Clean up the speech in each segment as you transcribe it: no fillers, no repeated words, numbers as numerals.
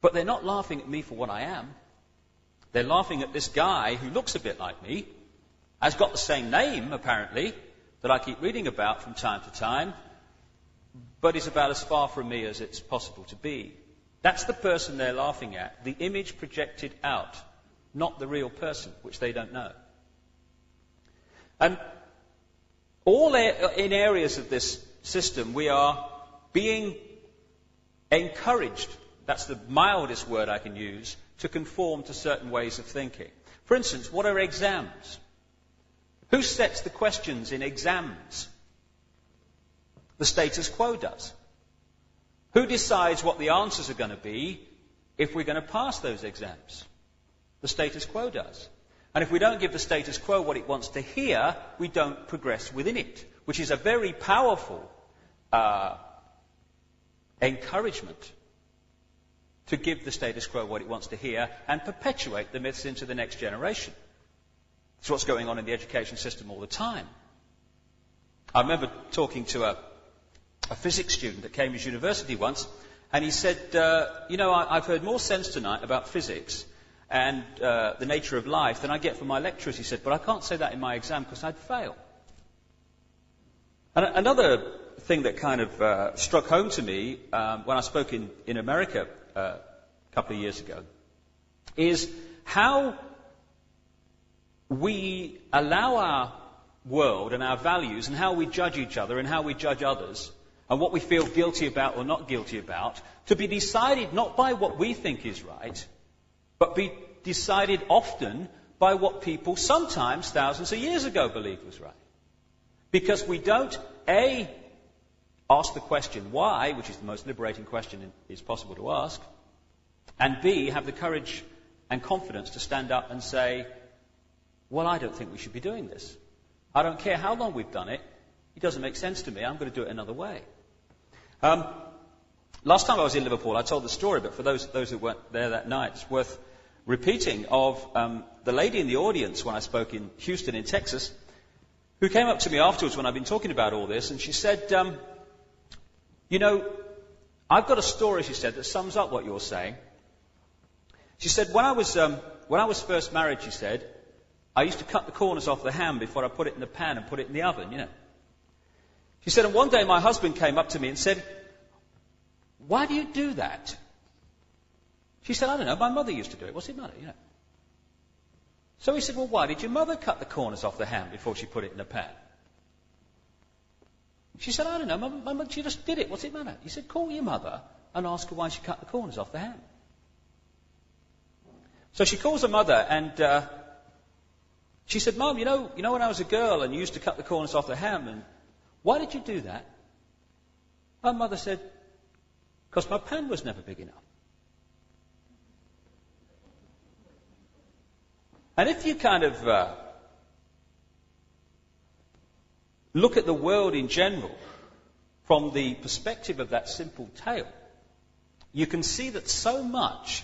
But they're not laughing at me for what I am. They're laughing at this guy who looks a bit like me, has got the same name, apparently, that I keep reading about from time to time, but is about as far from me as it's possible to be. That's the person they're laughing at, the image projected out, not the real person, which they don't know. And all in areas of this system, we are being encouraged, that's the mildest word I can use, to conform to certain ways of thinking. For instance, what are exams? Who sets the questions in exams? The status quo does. Who decides what the answers are going to be if we're going to pass those exams? The status quo does. And if we don't give the status quo what it wants to hear, we don't progress within it, which is a very powerful encouragement to give the status quo what it wants to hear and perpetuate the myths into the next generation. It's what's going on in the education system all the time. I remember talking to a physics student at Cambridge University once, and he said, I've heard more sense tonight about physics and the nature of life than I get from my lecturers, he said, but I can't say that in my exam because I'd fail. And another thing that kind of struck home to me when I spoke in America a couple of years ago is how we allow our world and our values and how we judge each other and how we judge others and what we feel guilty about or not guilty about to be decided not by what we think is right, but be decided often by what people sometimes thousands of years ago believed was right. Because we don't, A, ask the question why, which is the most liberating question it's possible to ask, and B, have the courage and confidence to stand up and say, well, I don't think we should be doing this. I don't care how long we've done it. It doesn't make sense to me. I'm going to do it another way. Last time I was in Liverpool, I told the story, but for those who weren't there that night, it's worth repeating, of the lady in the audience when I spoke in Houston in Texas, who came up to me afterwards when I'd been talking about all this, and she said, I've got a story, she said, that sums up what you're saying. She said, when I was first married, she said, I used to cut the corners off the ham before I put it in the pan and put it in the oven, She said, and one day my husband came up to me and said, why do you do that? She said, I don't know, my mother used to do it. What's it matter, So he said, well, why did your mother cut the corners off the ham before she put it in the pan? She said, I don't know, my mother, she just did it. What's it matter? He said, call your mother and ask her why she cut the corners off the ham. So she calls her mother and she said, Mum, you know when I was a girl and you used to cut the corners off the ham, and why did you do that? Her mother said, because my pan was never big enough. And if you kind of look at the world in general from the perspective of that simple tale, you can see that so much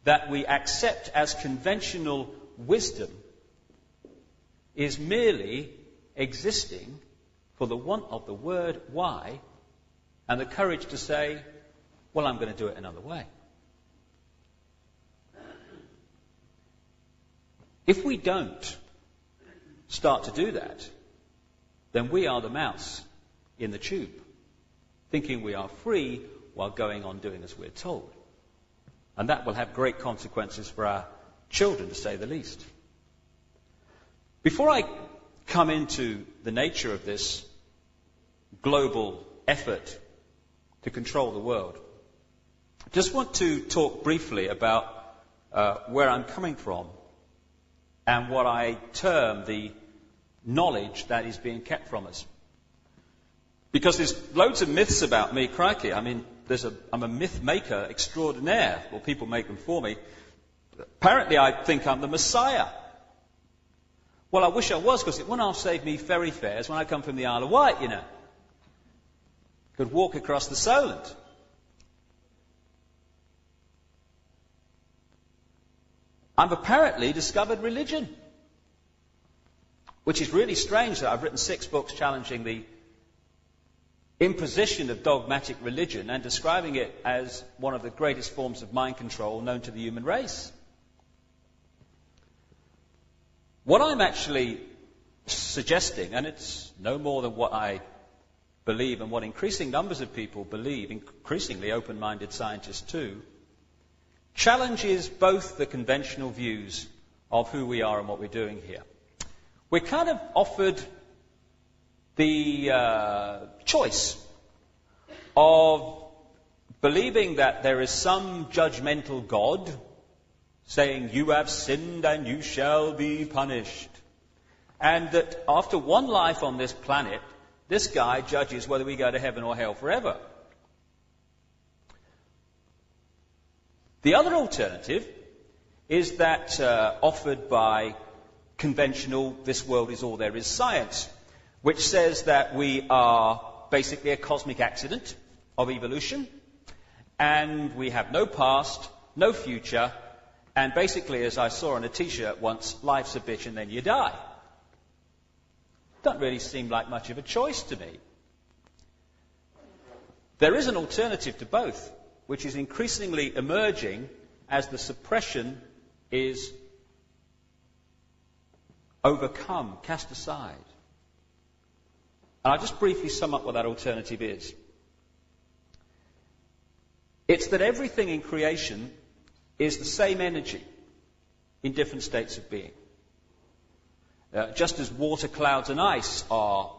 that we accept as conventional wisdom is merely existing for the want of the word why and the courage to say, well, I'm going to do it another way. If we don't start to do that, then we are the mouse in the tube, thinking we are free while going on doing as we're told. And that will have great consequences for our children, to say the least. Before I come into the nature of this global effort to control the world, I just want to talk briefly about where I'm coming from and what I term the knowledge that is being kept from us. Because there's loads of myths about me, crikey. I mean, I'm a myth maker extraordinaire. Well, people make them for me. Apparently, I think I'm the Messiah. Well, I wish I was, because it wouldn't have saved me ferry fares when I come from the Isle of Wight, Could walk across the Solent. I've apparently discovered religion, which is really strange that I've written 6 books challenging the imposition of dogmatic religion and describing it as one of the greatest forms of mind control known to the human race. What I'm actually suggesting, and it's no more than what I believe and what increasing numbers of people believe, increasingly open-minded scientists too, challenges both the conventional views of who we are and what we're doing here. We're kind of offered the choice of believing that there is some judgmental God saying, "You have sinned and you shall be punished." And that after one life on this planet, this guy judges whether we go to heaven or hell forever. The other alternative is that offered by conventional, this world is all there is science, which says that we are basically a cosmic accident of evolution, and we have no past, no future, and basically, as I saw on a t-shirt once, life's a bitch and then you die. Doesn't really seem like much of a choice to me. There is an alternative to both, which is increasingly emerging as the suppression is overcome, cast aside. And I'll just briefly sum up what that alternative is. It's that everything in creation is the same energy in different states of being. Just as water, clouds and ice are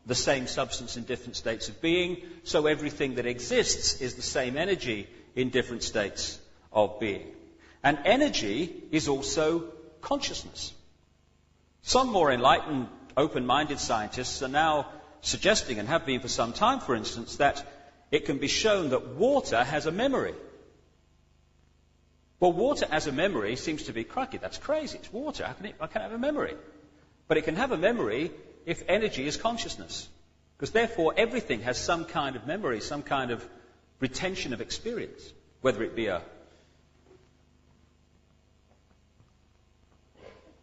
the same substance in different states of being, so everything that exists is the same energy in different states of being. And energy is also consciousness. Some more enlightened, open-minded scientists are now suggesting, and have been for some time, for instance, that it can be shown that water has a memory. Well, water as a memory seems to be, crikey, that's crazy. It's water. How can it have a memory? But it can have a memory if energy is consciousness. Because therefore everything has some kind of memory, some kind of retention of experience, whether it be a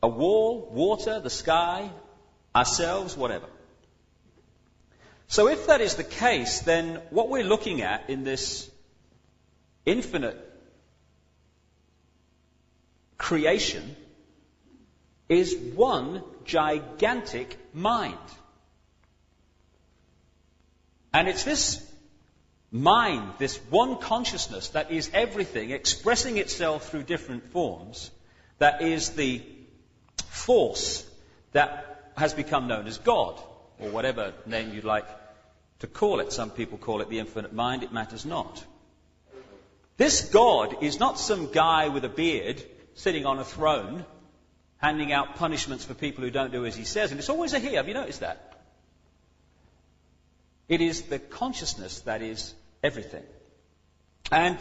wall, water, the sky, ourselves, whatever. So if that is the case, then what we're looking at in this infinite creation is one gigantic mind. And it's this mind, this one consciousness that is everything, expressing itself through different forms, that is the force that has become known as God, or whatever name you'd like to call it. Some people call it the infinite mind, it matters not. This God is not some guy with a beard sitting on a throne handing out punishments for people who don't do as he says. And it's always a he. Have you noticed that? It is the consciousness that is everything. And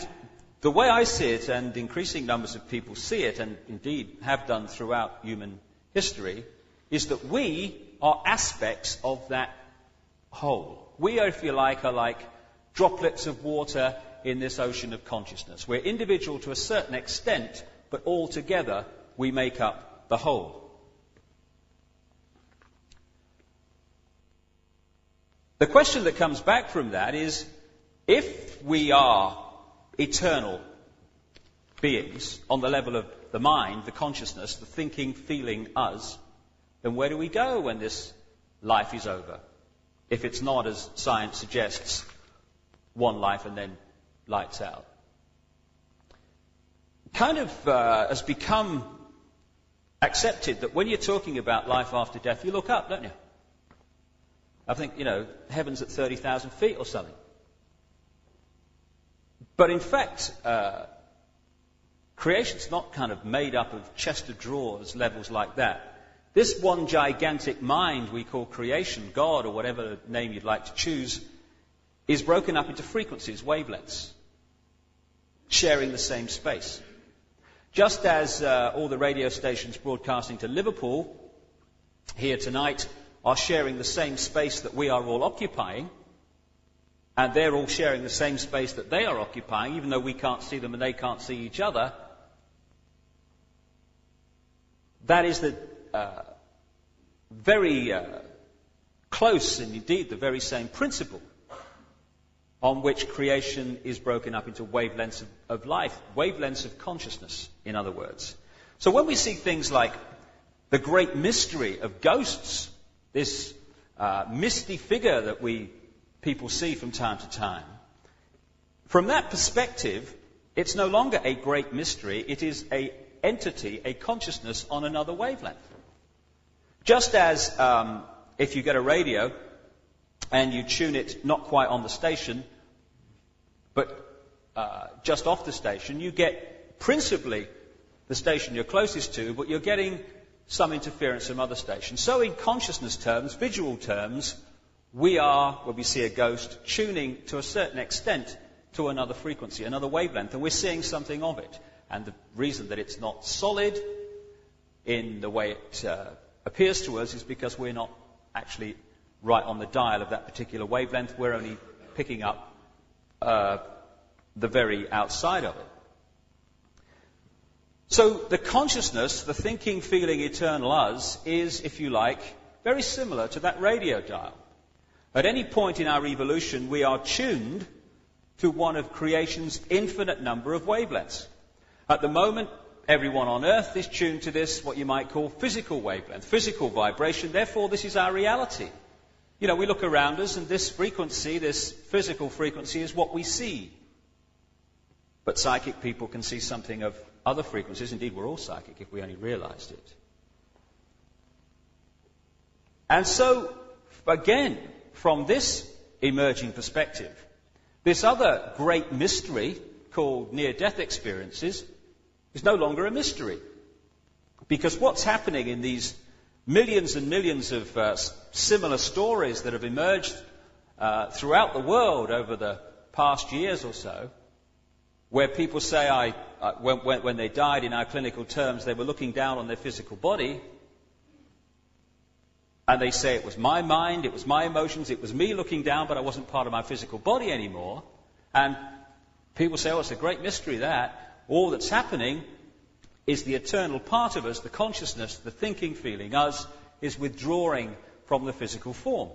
the way I see it, and increasing numbers of people see it, and indeed have done throughout human history, is that we are aspects of that whole. We, if you like, are like droplets of water in this ocean of consciousness. We're individual to a certain extent, but all together we make up the whole. The question that comes back from that is, if we are eternal beings on the level of the mind, the consciousness, the thinking, feeling us, then where do we go when this life is over? If it's not, as science suggests, one life and then lights out. Kind of has become accepted that when you're talking about life after death, you look up, don't you? I think, heaven's at 30,000 feet or something. But in fact, creation's not kind of made up of chest of drawers levels like that. This one gigantic mind we call creation, God, or whatever name you'd like to choose, is broken up into frequencies, wavelengths, sharing the same space. Just as all the radio stations broadcasting to Liverpool here tonight are sharing the same space that we are all occupying, and they're all sharing the same space that they are occupying, even though we can't see them and they can't see each other, that is the very close and indeed the very same principle on which creation is broken up into wavelengths of life, wavelengths of consciousness, in other words. So when we see things like the great mystery of ghosts, this misty figure that people see from time to time, from that perspective, it's no longer a great mystery, it is an entity, a consciousness on another wavelength. Just as if you get a radio and you tune it not quite on the station, but just off the station, you get principally the station you're closest to, but you're getting some interference from other stations. So in consciousness terms, visual terms, we are, when we see a ghost, tuning to a certain extent to another frequency, another wavelength, and we're seeing something of it. And the reason that it's not solid in the way it appears to us is because we're not actually right on the dial of that particular wavelength. We're only picking up the very outside of it. So the consciousness, the thinking, feeling, eternal us, is, if you like, very similar to that radio dial. At any point in our evolution, we are tuned to one of creation's infinite number of wavelengths. At the moment, everyone on Earth is tuned to this, what you might call physical wavelength, physical vibration. Therefore, this is our reality. You know, we look around us and this frequency, this physical frequency, is what we see. But psychic people can see something of other frequencies. Indeed, we're all psychic if we only realized it. And so, again, from this emerging perspective, this other great mystery called near-death experiences is no longer a mystery. Because what's happening in these millions and millions of similar stories that have emerged throughout the world over the past years or so, where people say, when they died, in our clinical terms, they were looking down on their physical body, and they say it was my mind, it was my emotions, it was me looking down, but I wasn't part of my physical body anymore. And people say, oh, it's a great mystery that. All that's happening is the eternal part of us, the consciousness, the thinking, feeling, us, is withdrawing from the physical form.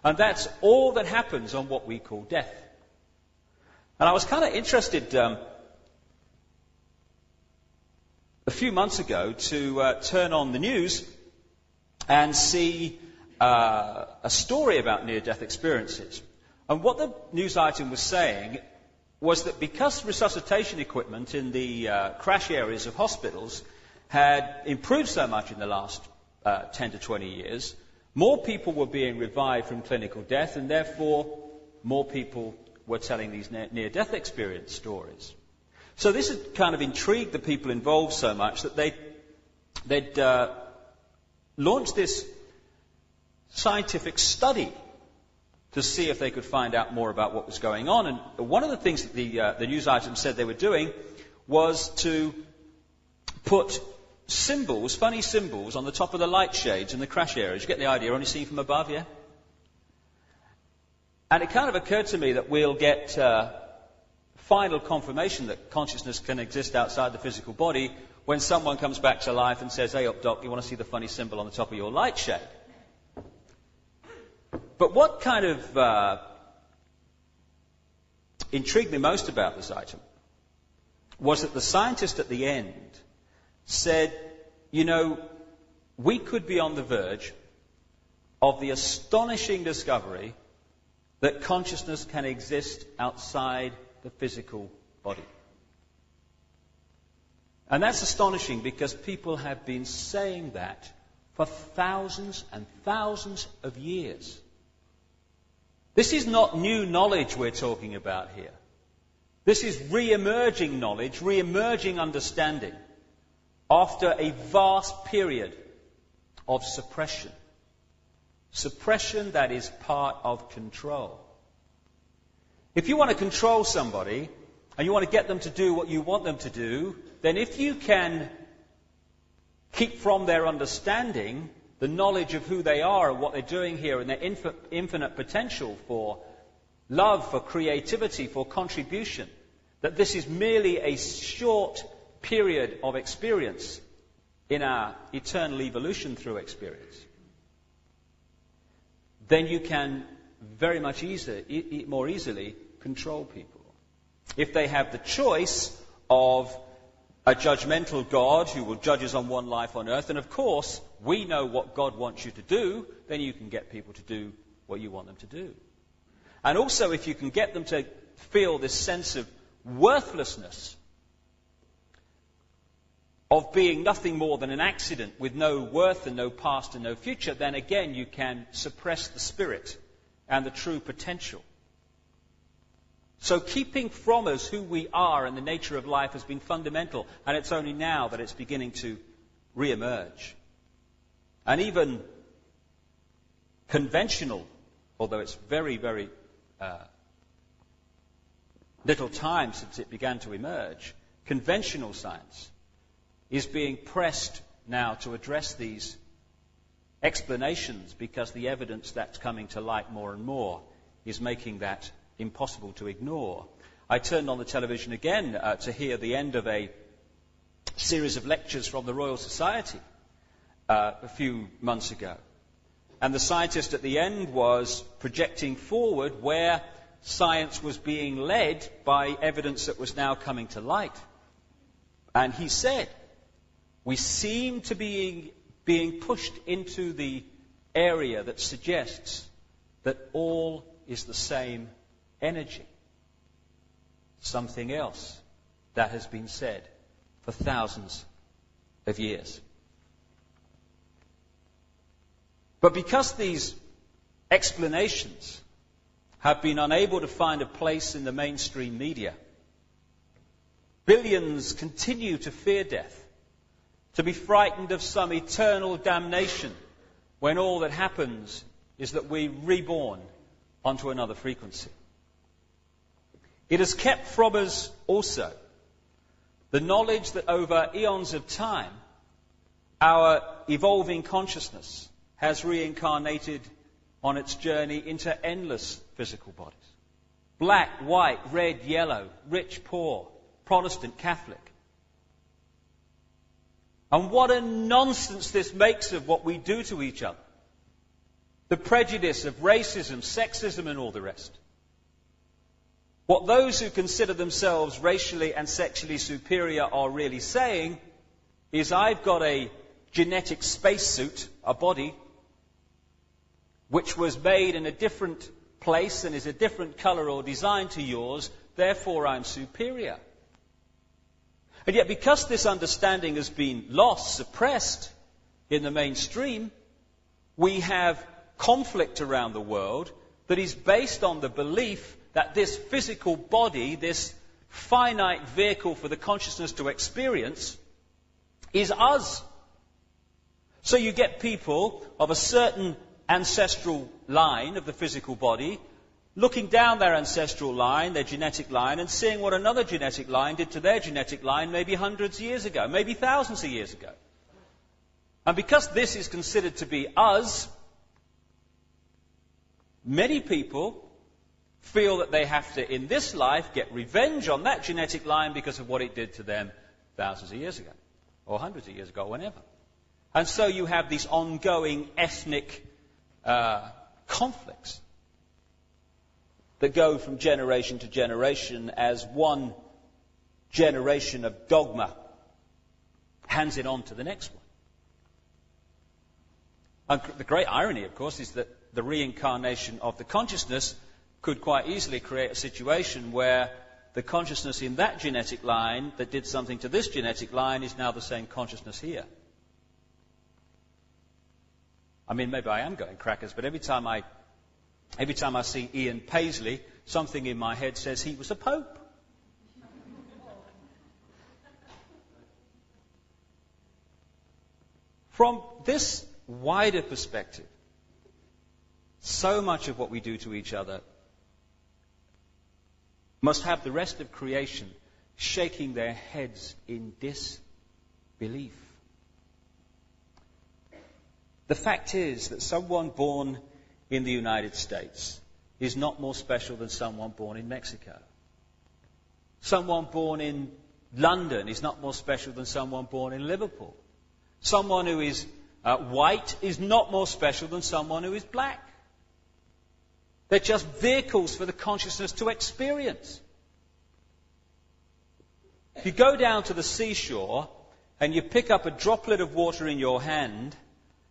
And that's all that happens on what we call death. And I was kind of interested a few months ago to turn on the news and see a story about near-death experiences. And what the news item was saying was that because resuscitation equipment in the crash areas of hospitals had improved so much in the last 10 to 20 years, more people were being revived from clinical death, and therefore more people were telling these near-death experience stories. So this had kind of intrigued the people involved so much that they'd launched this scientific study to see if they could find out more about what was going on. And one of the things that the news item said they were doing was to put symbols, funny symbols, on the top of the light shades in the crash areas. You get the idea, only seen from above, yeah? And it kind of occurred to me that we'll get final confirmation that consciousness can exist outside the physical body when someone comes back to life and says, hey up doc, you want to see the funny symbol on the top of your light shade? But what kind of intrigued me most about this item was that the scientist at the end said, you know, we could be on the verge of the astonishing discovery that consciousness can exist outside the physical body. And that's astonishing because people have been saying that for thousands and thousands of years. This is not new knowledge we're talking about here. This is re-emerging knowledge, re-emerging understanding after a vast period of suppression. Suppression that is part of control. If you want to control somebody and you want to get them to do what you want them to do, then if you can keep from their understanding the knowledge of who they are and what they're doing here and their infinite potential for love, for creativity, for contribution, that this is merely a short period of experience in our eternal evolution through experience, then you can very much more easily control people. If they have the choice of a judgmental God who will judge us on one life on earth, and of course, we know what God wants you to do, then you can get people to do what you want them to do. And also, if you can get them to feel this sense of worthlessness, of being nothing more than an accident with no worth and no past and no future, then again you can suppress the spirit and the true potential. So keeping from us who we are and the nature of life has been fundamental, and it's only now that it's beginning to re-emerge. And even conventional, although it's very, very little time since it began to emerge, conventional science is being pressed now to address these explanations because the evidence that's coming to light more and more is making that impossible to ignore. I turned on the television again to hear the end of a series of lectures from the Royal Society a few months ago. And the scientist at the end was projecting forward where science was being led by evidence that was now coming to light. And he said, we seem to be being pushed into the area that suggests that all is the same energy. Something else that has been said for thousands of years. But because these explanations have been unable to find a place in the mainstream media, billions continue to fear death, to be frightened of some eternal damnation when all that happens is that we're reborn onto another frequency. It has kept from us also the knowledge that over eons of time, our evolving consciousness has reincarnated on its journey into endless physical bodies. Black, white, red, yellow, rich, poor, Protestant, Catholic. And what a nonsense this makes of what we do to each other. The prejudice of racism, sexism, and all the rest. What those who consider themselves racially and sexually superior are really saying is, I've got a genetic spacesuit, a body, which was made in a different place and is a different colour or design to yours, therefore I'm superior. And yet, because this understanding has been lost, suppressed in the mainstream, we have conflict around the world that is based on the belief that this physical body, this finite vehicle for the consciousness to experience, is us. So you get people of a certain ancestral line of the physical body looking down their ancestral line, their genetic line, and seeing what another genetic line did to their genetic line maybe hundreds of years ago, maybe thousands of years ago. And because this is considered to be us, many people feel that they have to, in this life, get revenge on that genetic line because of what it did to them thousands of years ago, or hundreds of years ago, whenever. And so you have these ongoing ethnic conflicts that go from generation to generation as one generation of dogma hands it on to the next one. And the great irony, of course, is that the reincarnation of the consciousness could quite easily create a situation where the consciousness in that genetic line that did something to this genetic line is now the same consciousness here. I mean, maybe I am going crackers, but every time I see Ian Paisley, something in my head says he was a pope. From this wider perspective, so much of what we do to each other must have the rest of creation shaking their heads in disbelief. The fact is that someone born in the United States is not more special than someone born in Mexico. Someone born in London is not more special than someone born in Liverpool. Someone who is white is not more special than someone who is black. They're just vehicles for the consciousness to experience. If you go down to the seashore and you pick up a droplet of water in your hand,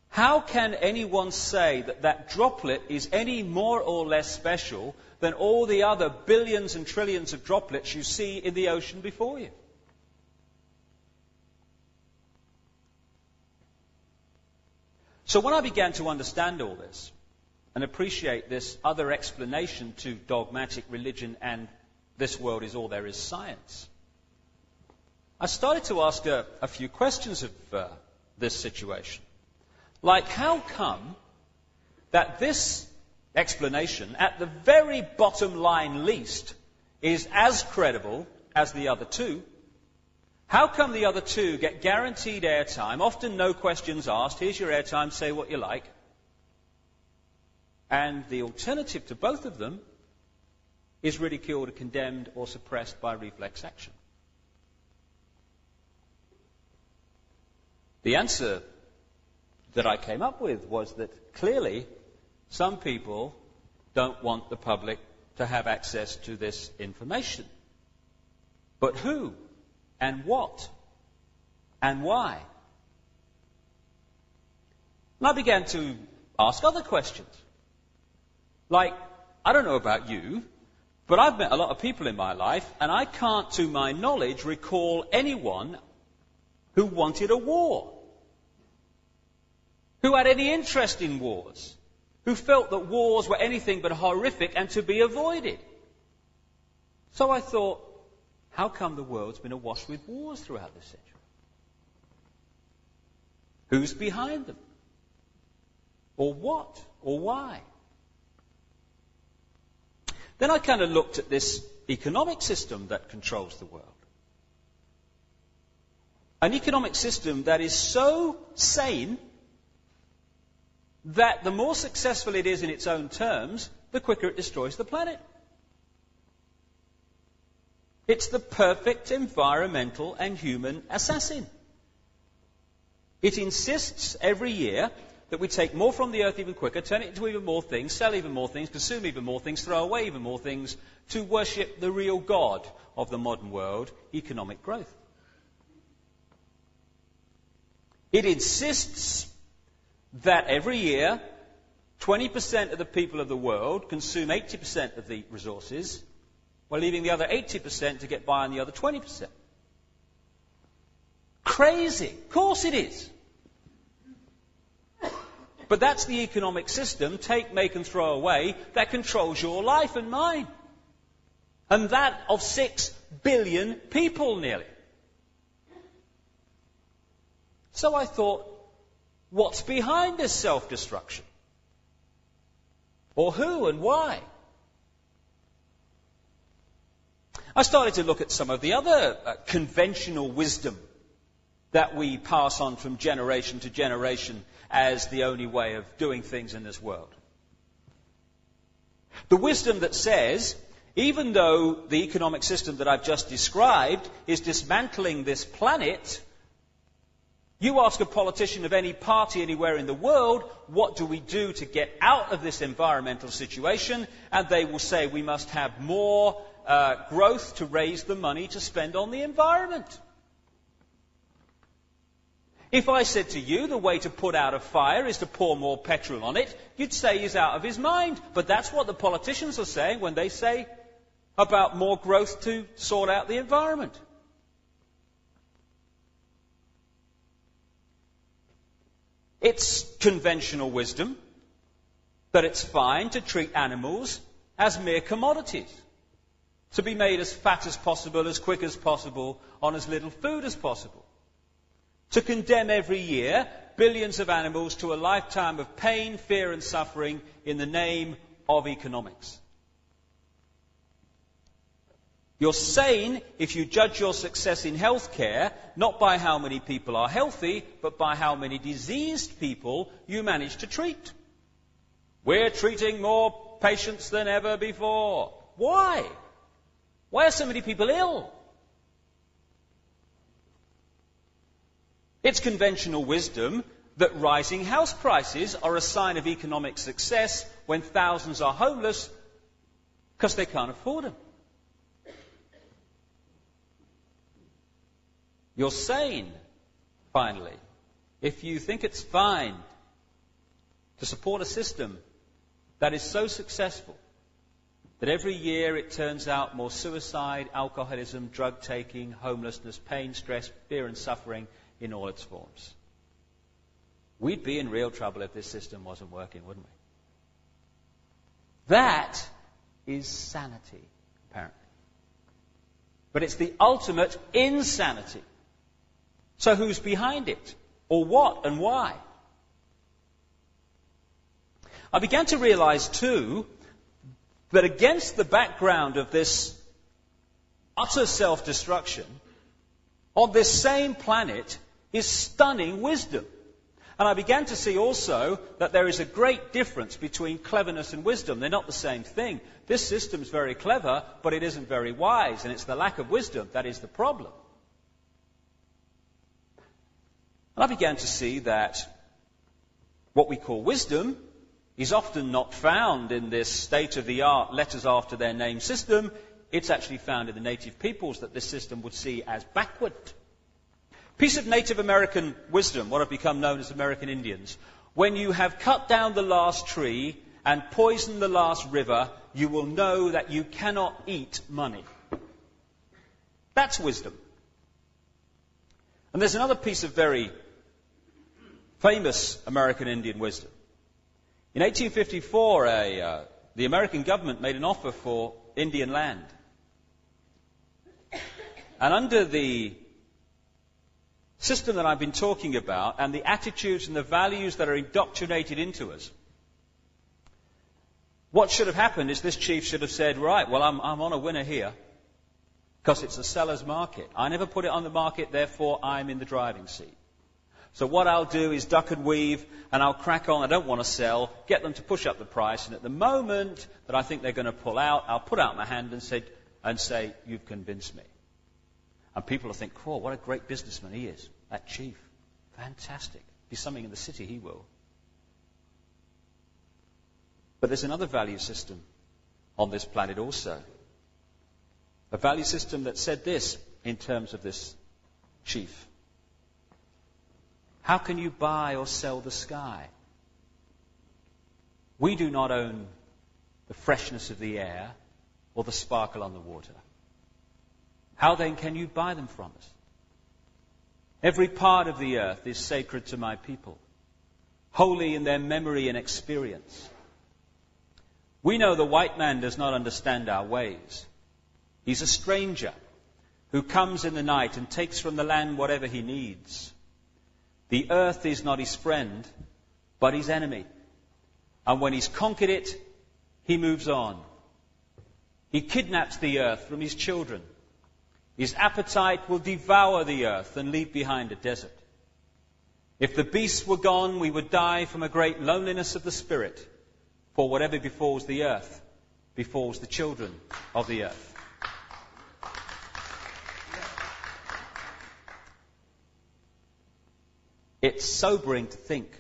how can anyone say that that droplet is any more or less special than all the other billions and trillions of droplets you see in the ocean before you? So when I began to understand all this and appreciate this other explanation to dogmatic religion and this world is all there is science, I started to ask a few questions of this situation. Like, how come that this explanation, at the very bottom line least, is as credible as the other two? How come the other two get guaranteed airtime, often no questions asked, here's your airtime, say what you like, and the alternative to both of them is ridiculed or condemned or suppressed by reflex action? The answer that I came up with was that clearly some people don't want the public to have access to this information. But who and what and why? And I began to ask other questions. Like, I don't know about you, but I've met a lot of people in my life, and I can't, to my knowledge, recall anyone who wanted a war, who had any interest in wars, who felt that wars were anything but horrific and to be avoided. So I thought, how come the world's been awash with wars throughout this century? Who's behind them? Or what? Or why? Then I kind of looked at this economic system that controls the world. An economic system that is so sane that the more successful it is in its own terms, the quicker it destroys the planet. It's the perfect environmental and human assassin. It insists every year that we take more from the earth even quicker, turn it into even more things, sell even more things, consume even more things, throw away even more things, to worship the real God of the modern world, economic growth. It insists that every year 20% of the people of the world consume 80% of the resources, while leaving the other 80% to get by on the other 20%. Crazy. Of course it is. But that's the economic system, take, make and throw away, that controls your life and mine. And that of 6 billion people nearly. So I thought, what's behind this self-destruction? Or who and why? I started to look at some of the other conventional wisdom that we pass on from generation to generation as the only way of doing things in this world. The wisdom that says, even though the economic system that I've just described is dismantling this planet, you ask a politician of any party anywhere in the world, what do we do to get out of this environmental situation? And they will say we must have more growth to raise the money to spend on the environment. If I said to you the way to put out a fire is to pour more petrol on it, you'd say he's out of his mind. But that's what the politicians are saying when they say about more growth to sort out the environment. It's conventional wisdom that it's fine to treat animals as mere commodities, to be made as fat as possible, as quick as possible, on as little food as possible. To condemn every year billions of animals to a lifetime of pain, fear and suffering in the name of economics. You're sane if you judge your success in healthcare not by how many people are healthy, but by how many diseased people you manage to treat. We're treating more patients than ever before. Why? Why are so many people ill? It's conventional wisdom that rising house prices are a sign of economic success when thousands are homeless because they can't afford them. You're sane, finally, if you think it's fine to support a system that is so successful that every year it turns out more suicide, alcoholism, drug taking, homelessness, pain, stress, fear and suffering in all its forms. We'd be in real trouble if this system wasn't working, wouldn't we? That is sanity, apparently. But it's the ultimate insanity. So who's behind it? Or what and why? I began to realize, too, that against the background of this utter self-destruction, on this same planet is stunning wisdom. And I began to see also that there is a great difference between cleverness and wisdom. They're not the same thing. This system is very clever, but it isn't very wise, and it's the lack of wisdom that is the problem. And I began to see that what we call wisdom is often not found in this state-of-the-art letters after their name system. It's actually found in the native peoples that this system would see as backward. Piece of Native American wisdom, what have become known as American Indians. When you have cut down the last tree and poisoned the last river, you will know that you cannot eat money. That's wisdom. And there's another piece of very famous American Indian wisdom. In 1854, the American government made an offer for Indian land. And under the system that I've been talking about and the attitudes and the values that are indoctrinated into us, what should have happened is this chief should have said, right, well, I'm on a winner here because it's a seller's market. I never put it on the market, therefore I'm in the driving seat. So what I'll do is duck and weave, and I'll crack on. I don't want to sell, get them to push up the price, and at the moment that I think they're going to pull out, I'll put out my hand and say, you've convinced me. And people will think, oh, what a great businessman he is, that chief. Fantastic. If he's something in the city, he will. But there's another value system on this planet also. A value system that said this in terms of this chief. How can you buy or sell the sky? We do not own the freshness of the air or the sparkle on the water. How then can you buy them from us? Every part of the earth is sacred to my people, holy in their memory and experience. We know the white man does not understand our ways. He's a stranger who comes in the night and takes from the land whatever he needs. The earth is not his friend, but his enemy. And when he's conquered it, he moves on. He kidnaps the earth from his children. His appetite will devour the earth and leave behind a desert. If the beasts were gone, we would die from a great loneliness of the spirit. For whatever befalls the earth, befalls the children of the earth. It's sobering to think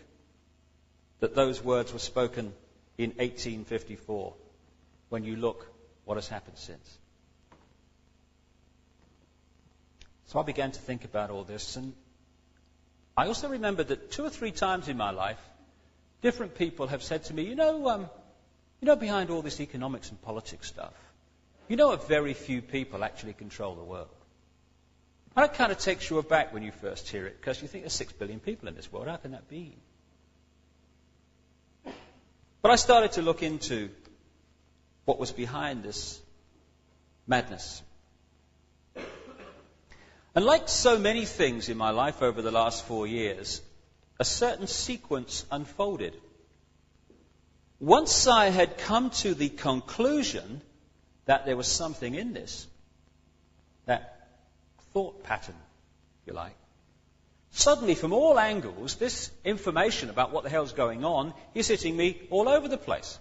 that those words were spoken in 1854 when you look what has happened since. So I began to think about all this, and I also remembered that 2 or 3 times in my life, different people have said to me, you know, behind all this economics and politics stuff, a very few people actually control the world. And it kind of takes you aback when you first hear it, because you think there's 6 billion people in this world. How can that be? But I started to look into what was behind this madness. And like so many things in my life over the last 4 years, a certain sequence unfolded. Once I had come to the conclusion that there was something in this, that thought pattern, if you like, suddenly from all angles, this information about what the hell's going on is hitting me all over the place.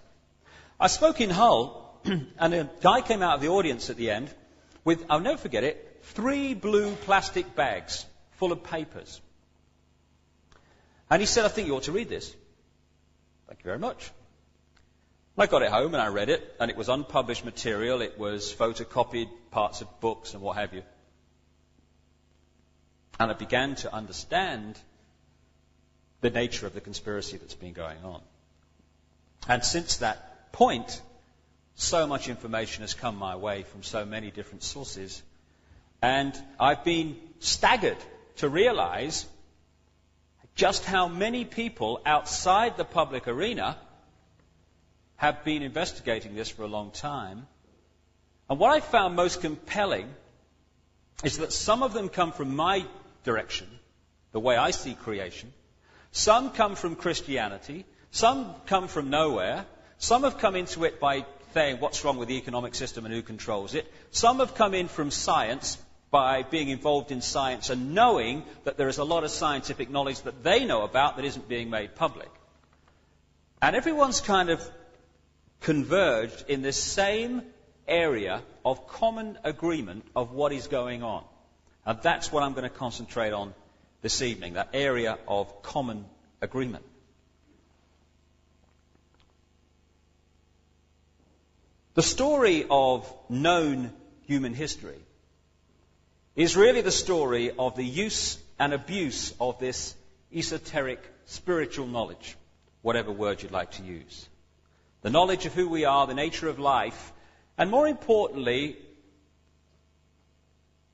I spoke in Hull, and a guy came out of the audience at the end with, I'll never forget it, 3 blue plastic bags full of papers. And he said, I think you ought to read this. Thank you very much. I got it home and I read it, and it was unpublished material. It was photocopied parts of books and what have you. And I began to understand the nature of the conspiracy that's been going on. And since that point, so much information has come my way from so many different sources. And I've been staggered to realize just how many people outside the public arena have been investigating this for a long time. And what I found most compelling is that some of them come from my direction, the way I see creation. Some come from Christianity. Some come from nowhere. Some have come into it by saying what's wrong with the economic system and who controls it. Some have come in from science by being involved in science and knowing that there is a lot of scientific knowledge that they know about that isn't being made public. And everyone's kind of converged in this same area of common agreement of what is going on. And that's what I'm going to concentrate on this evening, that area of common agreement. The story of known human history is really the story of the use and abuse of this esoteric spiritual knowledge, whatever word you'd like to use. The knowledge of who we are, the nature of life, and more importantly,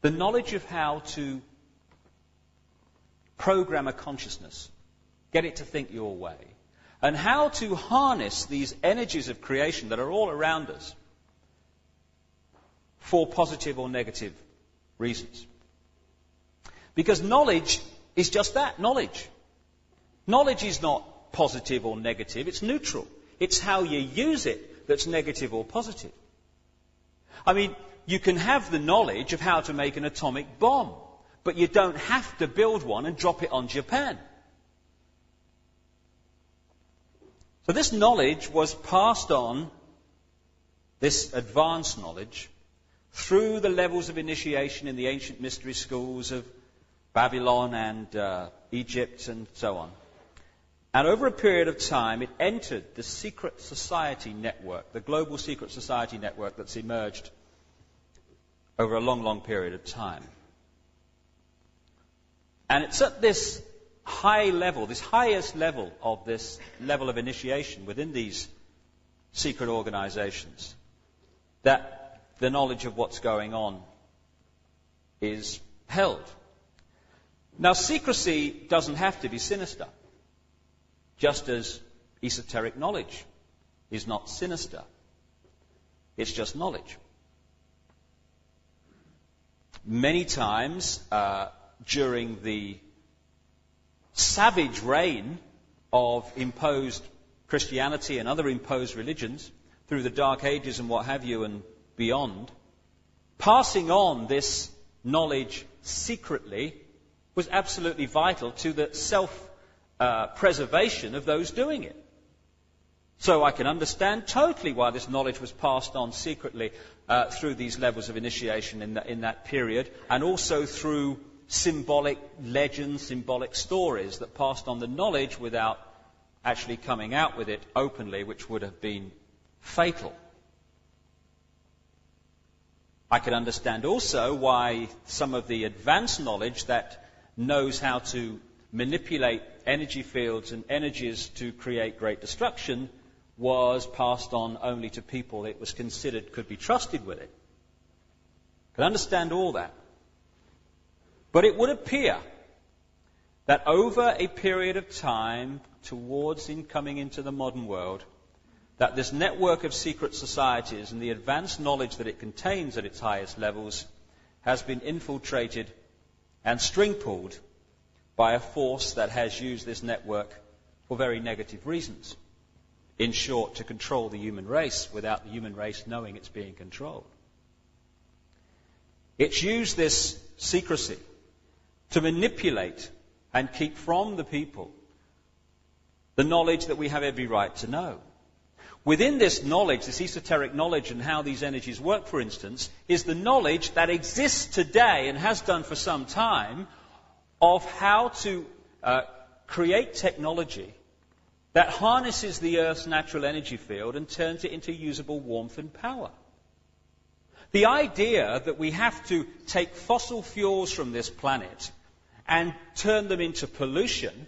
the knowledge of how to program a consciousness, get it to think your way, and how to harness these energies of creation that are all around us for positive or negative reasons. Because knowledge is just that, knowledge. Knowledge is not positive or negative, it's neutral. It's how you use it that's negative or positive. I mean, you can have the knowledge of how to make an atomic bomb, but you don't have to build one and drop it on Japan. So this knowledge was passed on, this advanced knowledge, through the levels of initiation in the ancient mystery schools of Babylon and Egypt and so on. And over a period of time, it entered the secret society network, the global secret society network that's emerged over a long, long period of time. And it's at this high level, this highest level of this level of initiation within these secret organizations, that the knowledge of what's going on is held. Now, secrecy doesn't have to be sinister, just as esoteric knowledge is not sinister. It's just knowledge. Many times during the savage reign of imposed Christianity and other imposed religions, through the Dark Ages and what have you and beyond, passing on this knowledge secretly was absolutely vital to the self-preservation of those doing it. So I can understand totally why this knowledge was passed on secretly through these levels of initiation in that period, and also through symbolic legends, symbolic stories that passed on the knowledge without actually coming out with it openly, which would have been fatal. I can understand also why some of the advanced knowledge that knows how to manipulate energy fields and energies to create great destruction was passed on only to people it was considered could be trusted with it. I can understand all that. But it would appear that over a period of time towards coming into the modern world, that this network of secret societies and the advanced knowledge that it contains at its highest levels has been infiltrated and string-pulled by a force that has used this network for very negative reasons. In short, to control the human race without the human race knowing it's being controlled. It's used this secrecy to manipulate and keep from the people the knowledge that we have every right to know. Within this knowledge, this esoteric knowledge and how these energies work, for instance, is the knowledge that exists today and has done for some time of how to create technology that harnesses the Earth's natural energy field and turns it into usable warmth and power. The idea that we have to take fossil fuels from this planet and turn them into pollution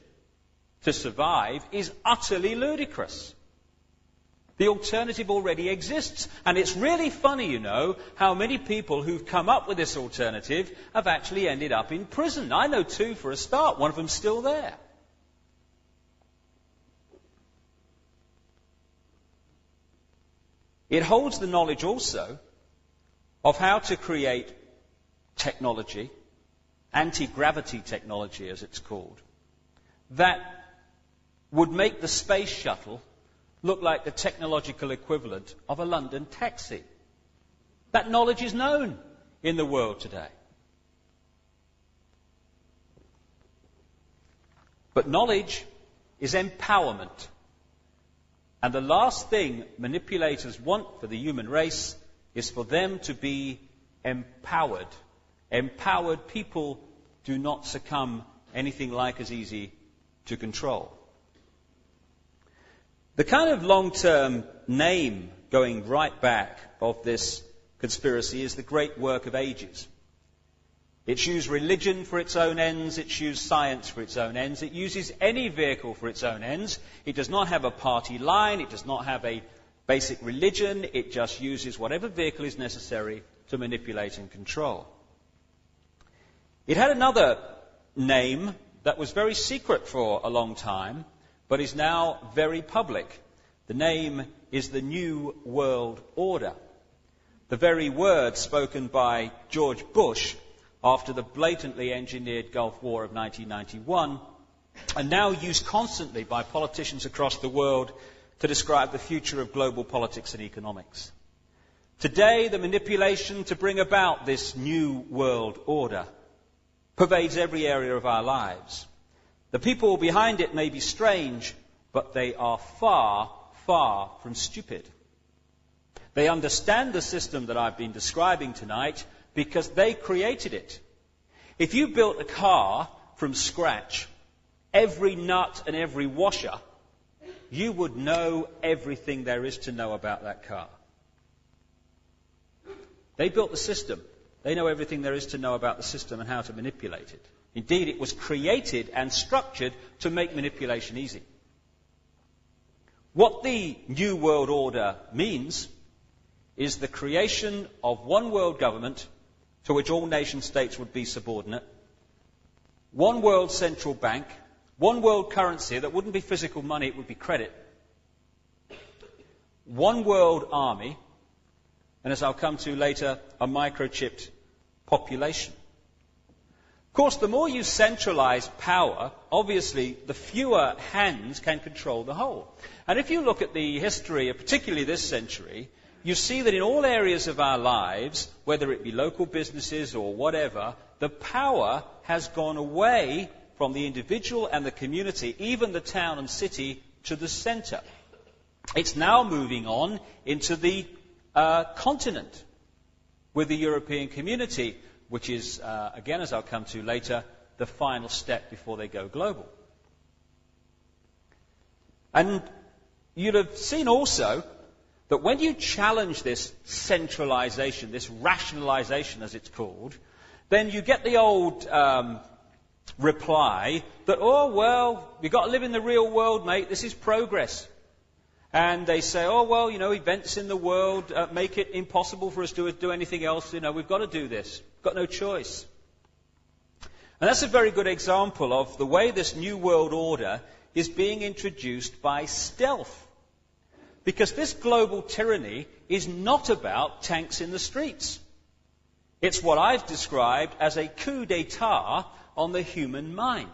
to survive is utterly ludicrous. The alternative already exists, and it's really funny, you know, how many people who've come up with this alternative have actually ended up in prison. I know two for a start, one of them's still there. It holds the knowledge also of how to create technology, anti-gravity technology as it's called, that would make the space shuttle look like the technological equivalent of a London taxi. That knowledge is known in the world today. But knowledge is empowerment. And the last thing manipulators want for the human race is for them to be empowered. Empowered people do not succumb anything like as easy to control. The kind of long-term name going right back of this conspiracy is the great work of ages. It's used religion for its own ends, it's used science for its own ends, it uses any vehicle for its own ends. It does not have a party line, it does not have a basic religion, it just uses whatever vehicle is necessary to manipulate and control. It had another name that was very secret for a long time, but is now very public. The name is the New World Order. The very words spoken by George Bush after the blatantly engineered Gulf War of 1991 are now used constantly by politicians across the world to describe the future of global politics and economics. Today, the manipulation to bring about this New World Order pervades every area of our lives. The people behind it may be strange, but they are far, far from stupid. They understand the system that I've been describing tonight because they created it. If you built a car from scratch, every nut and every washer, you would know everything there is to know about that car. They built the system. They know everything there is to know about the system and how to manipulate it. Indeed, it was created and structured to make manipulation easy. What the New World Order means is the creation of one world government to which all nation states would be subordinate, one world central bank, one world currency that wouldn't be physical money, it would be credit, one world army, and as I'll come to later, a microchipped population. Of course, the more you centralize power, obviously, the fewer hands can control the whole. And if you look at the history, particularly this century, you see that in all areas of our lives, whether it be local businesses or whatever, the power has gone away from the individual and the community, even the town and city, to the center. It's now moving on into the continent with the European community, which is, again, as I'll come to later, the final step before they go global. And you'd have seen also that when you challenge this centralization, this rationalization as it's called, then you get the old reply that, oh, well, you've got to live in the real world, mate, this is progress. And they say, oh, well, you know, events in the world make it impossible for us to do anything else. You know, we've got to do this. We've got no choice. And that's a very good example of the way this New World Order is being introduced by stealth. Because this global tyranny is not about tanks in the streets. It's what I've described as a coup d'etat on the human mind.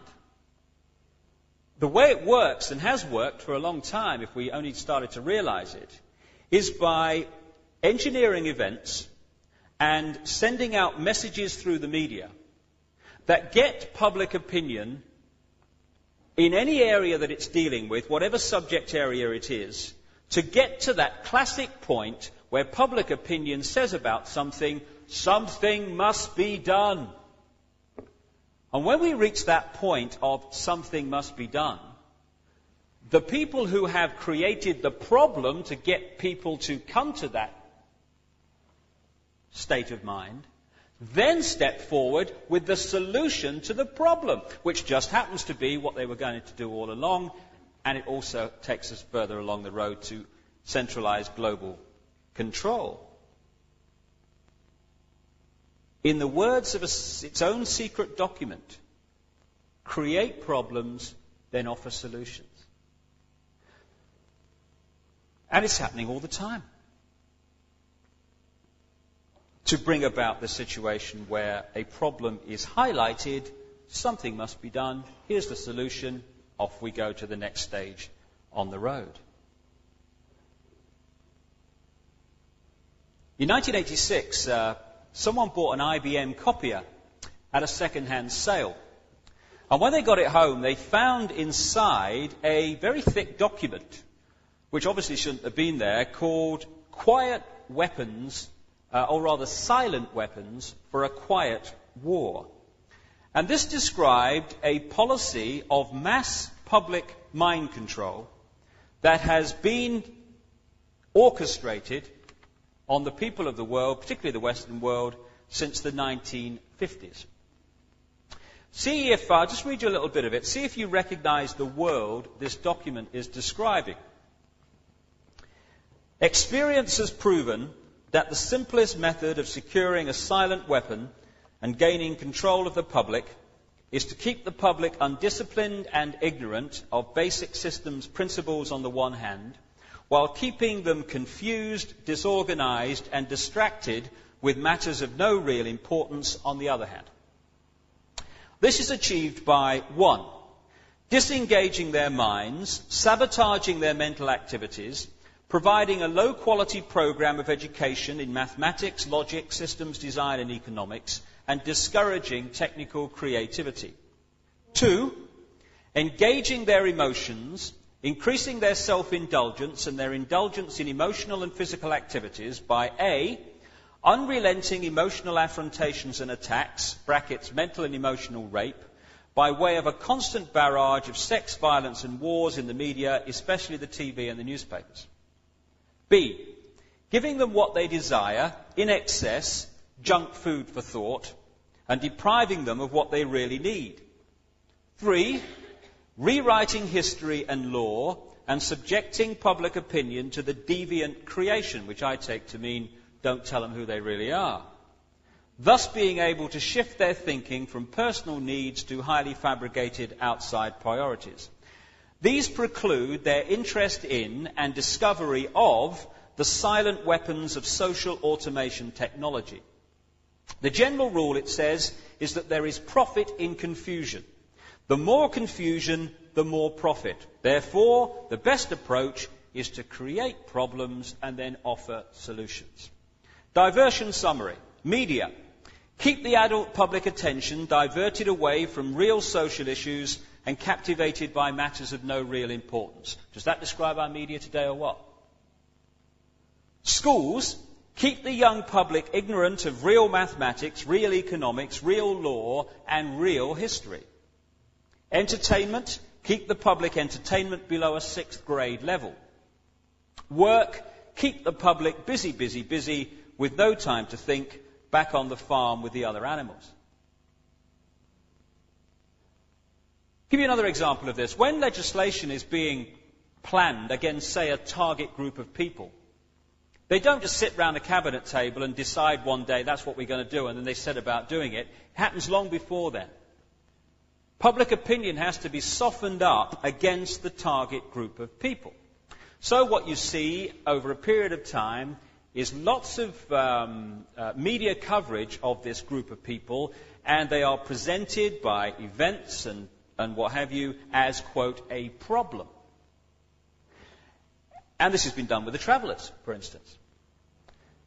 The way it works, and has worked for a long time if we only started to realize it, is by engineering events and sending out messages through the media that get public opinion in any area that it's dealing with, whatever subject area it is, to get to that classic point where public opinion says about something, something must be done. And when we reach that point of something must be done, the people who have created the problem to get people to come to that state of mind then step forward with the solution to the problem, which just happens to be what they were going to do all along, and it also takes us further along the road to centralized global control. In the words of its own secret document, create problems, then offer solutions. And it's happening all the time. To bring about the situation where a problem is highlighted, something must be done, here's the solution, off we go to the next stage on the road. In 1986, someone bought an IBM copier at a second-hand sale. And when they got it home, they found inside a very thick document, which obviously shouldn't have been there, called Quiet Weapons, or rather Silent Weapons for a Quiet War. And this described a policy of mass public mind control that has been orchestrated on the people of the world, particularly the Western world, since the 1950s. See if, I'll just read you a little bit of it, see if you recognize the world this document is describing. Experience has proven that the simplest method of securing a silent weapon and gaining control of the public is to keep the public undisciplined and ignorant of basic systems principles on the one hand, while keeping them confused, disorganized, and distracted with matters of no real importance on the other hand. This is achieved by 1. Disengaging their minds, sabotaging their mental activities, providing a low-quality program of education in mathematics, logic, systems design, and economics, and discouraging technical creativity. 2, engaging their emotions, increasing their self-indulgence and their indulgence in emotional and physical activities by A, unrelenting emotional affrontations and attacks, brackets, mental and emotional rape, by way of a constant barrage of sex, violence and wars in the media, especially the TV and the newspapers. B, giving them what they desire, in excess, junk food for thought, and depriving them of what they really need. 3, rewriting history and law and subjecting public opinion to the deviant creation, which I take to mean don't tell them who they really are. Thus being able to shift their thinking from personal needs to highly fabricated outside priorities. These preclude their interest in and discovery of the silent weapons of social automation technology. The general rule, it says, is that there is profit in confusion. The more confusion, the more profit. Therefore, the best approach is to create problems and then offer solutions. Diversion summary. Media. Keep the adult public attention diverted away from real social issues and captivated by matters of no real importance. Does that describe our media today or what? Schools. Keep the young public ignorant of real mathematics, real economics, real law, and real history. Entertainment. Keep the public entertainment below a 6th grade level. Work. Keep the public busy, busy, busy, with no time to think, back on the farm with the other animals. Give you another example of this. When legislation is being planned against, say, a target group of people, they don't just sit round a cabinet table and decide one day that's what we're going to do and then they set about doing it. It happens long before then. Public opinion has to be softened up against the target group of people. So what you see over a period of time is lots of media coverage of this group of people, and they are presented by events and what have you as, quote, a problem. And this has been done with the travellers, for instance.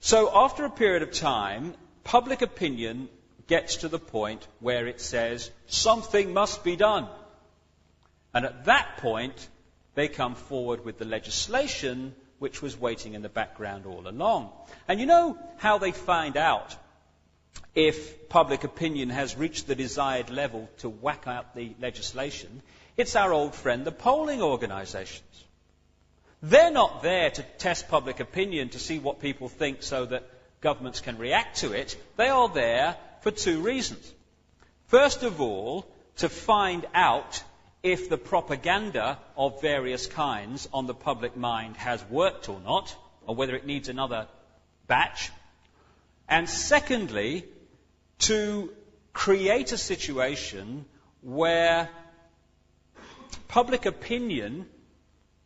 So after a period of time, public opinion gets to the point where it says something must be done. And at that point, they come forward with the legislation which was waiting in the background all along. And you know how they find out if public opinion has reached the desired level to whack out the legislation, it's our old friend, the polling organisations. They're not there to test public opinion to see what people think so that governments can react to it. They are there for two reasons. First of all, to find out if the propaganda of various kinds on the public mind has worked or not, or whether it needs another batch. And secondly, to create a situation where public opinion,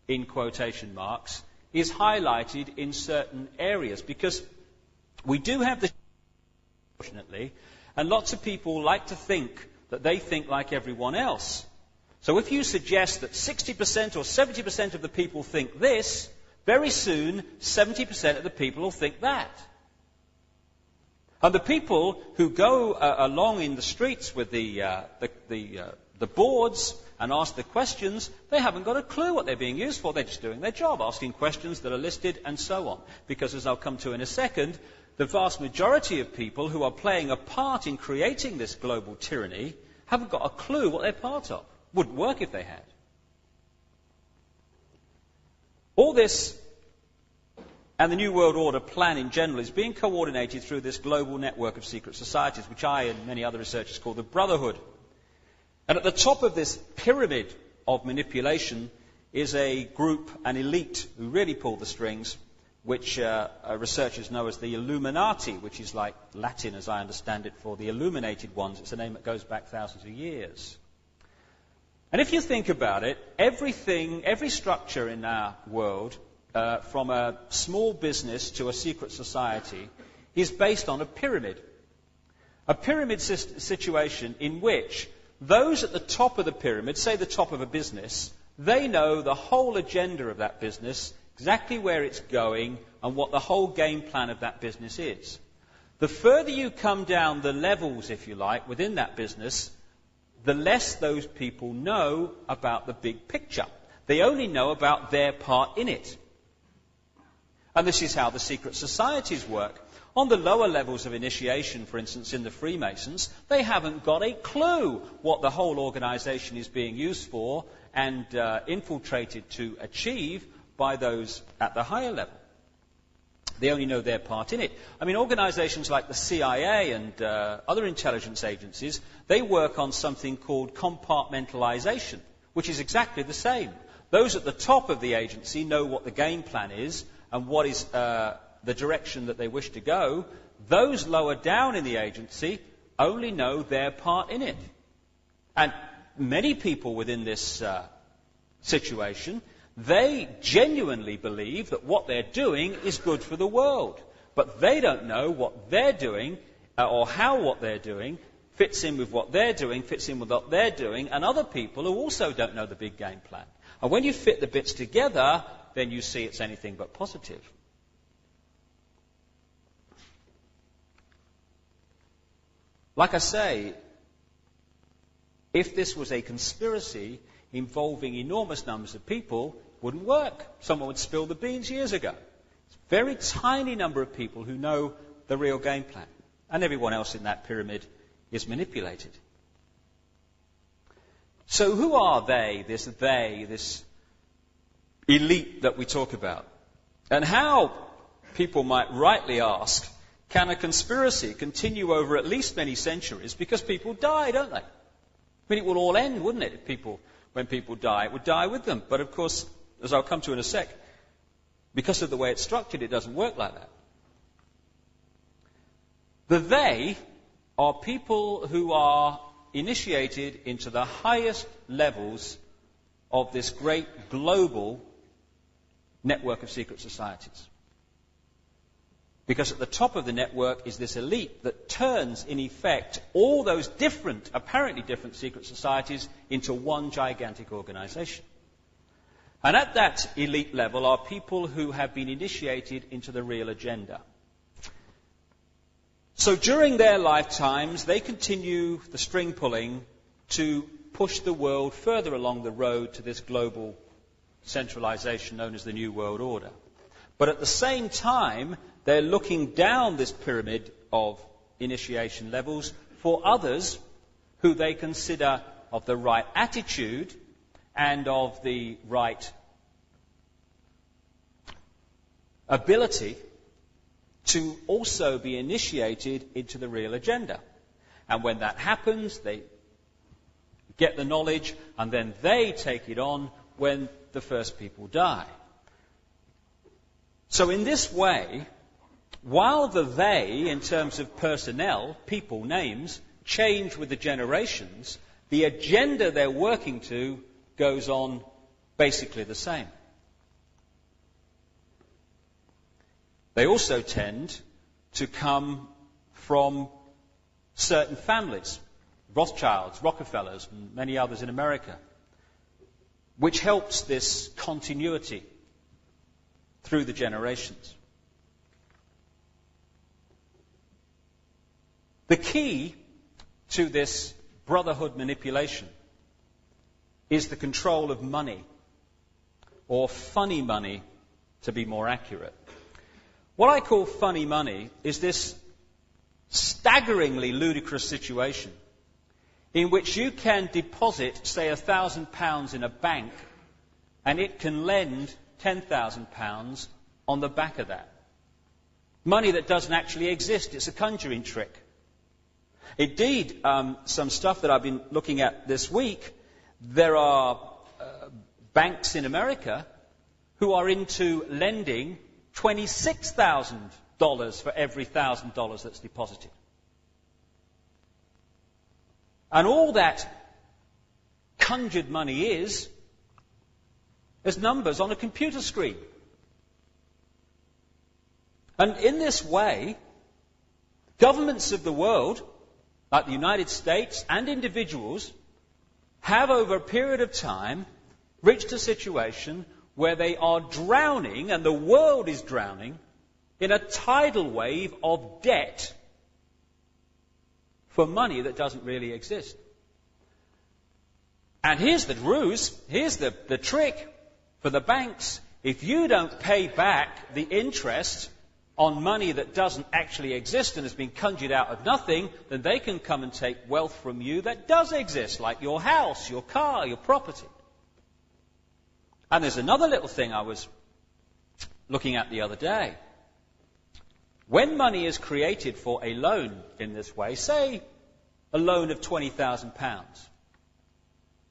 in quotation marks, is highlighted in certain areas. Because we do have this, unfortunately, and lots of people like to think that they think like everyone else. So if you suggest that 60% or 70% of the people think this, very soon 70% of the people will think that. And the people who go along in the streets with the boards and ask the questions, they haven't got a clue what they're being used for. They're just doing their job, asking questions that are listed and so on. Because as I'll come to in a second, the vast majority of people who are playing a part in creating this global tyranny haven't got a clue what they're part of. Wouldn't work if they had. All this and the New World Order plan in general is being coordinated through this global network of secret societies, which I and many other researchers call the Brotherhood. And at the top of this pyramid of manipulation is a group, an elite, who really pull the strings, which researchers know as the Illuminati, which is like Latin, as I understand it, for the illuminated ones. It's a name that goes back thousands of years. And if you think about it, every structure in our world, from a small business to a secret society, is based on a pyramid. A pyramid situation in which those at the top of the pyramid, say the top of a business, they know the whole agenda of that business, exactly where it's going, and what the whole game plan of that business is. The further you come down the levels, if you like, within that business, the less those people know about the big picture. They only know about their part in it. And this is how the secret societies work. On the lower levels of initiation, for instance, in the Freemasons, they haven't got a clue what the whole organisation is being used for and infiltrated to achieve by those at the higher level. They only know their part in it. I mean, organisations like the CIA and other intelligence agencies, they work on something called compartmentalisation, which is exactly the same. Those at the top of the agency know what the game plan is and what is the direction that they wish to go. Those lower down in the agency only know their part in it. And many people within this situation, they genuinely believe that what they're doing is good for the world. But they don't know what they're doing or how what they're doing fits in with what they're doing, fits in with what they're doing, and other people who also don't know the big game plan. And when you fit the bits together, then you see it's anything but positive. Like I say, if this was a conspiracy involving enormous numbers of people, it wouldn't work. Someone would spill the beans years ago. It's a very tiny number of people who know the real game plan. And everyone else in that pyramid is manipulated. So who are they, this elite that we talk about? And how, people might rightly ask, can a conspiracy continue over at least many centuries? Because people die, don't they? I mean, it would all end, wouldn't it, when people die? It would die with them. But of course, as I'll come to in a sec, because of the way it's structured, it doesn't work like that. The they are people who are initiated into the highest levels of this great global network of secret societies. Because at the top of the network is this elite that turns, in effect, all those different, apparently different secret societies into one gigantic organisation. And at that elite level are people who have been initiated into the real agenda. So during their lifetimes, they continue the string pulling to push the world further along the road to this global centralisation known as the New World Order. But at the same time, they're looking down this pyramid of initiation levels for others who they consider of the right attitude and of the right ability to also be initiated into the real agenda. And when that happens, they get the knowledge and then they take it on when the first people die. So in this way, while the they, in terms of personnel, people, names, change with the generations, the agenda they're working to goes on basically the same. They also tend to come from certain families, Rothschilds, Rockefellers, and many others in America, which helps this continuity through the generations. The key to this brotherhood manipulation is the control of money, or funny money, to be more accurate. What I call funny money is this staggeringly ludicrous situation in which you can deposit, say, £1,000 in a bank, and it can lend £10,000 on the back of that. Money that doesn't actually exist. It's a conjuring trick. Indeed, some stuff that I've been looking at this week, there are banks in America who are into lending $26,000 for every $1,000 that's deposited. And all that conjured money is numbers on a computer screen. And in this way, governments of the world, like the United States and individuals, have over a period of time reached a situation where they are drowning, and the world is drowning, in a tidal wave of debt for money that doesn't really exist. And here's the ruse, here's the trick for the banks. If you don't pay back the interest on money that doesn't actually exist and has been conjured out of nothing, then they can come and take wealth from you that does exist, like your house, your car, your property. And there's another little thing I was looking at the other day. When money is created for a loan in this way, say a loan of £20,000,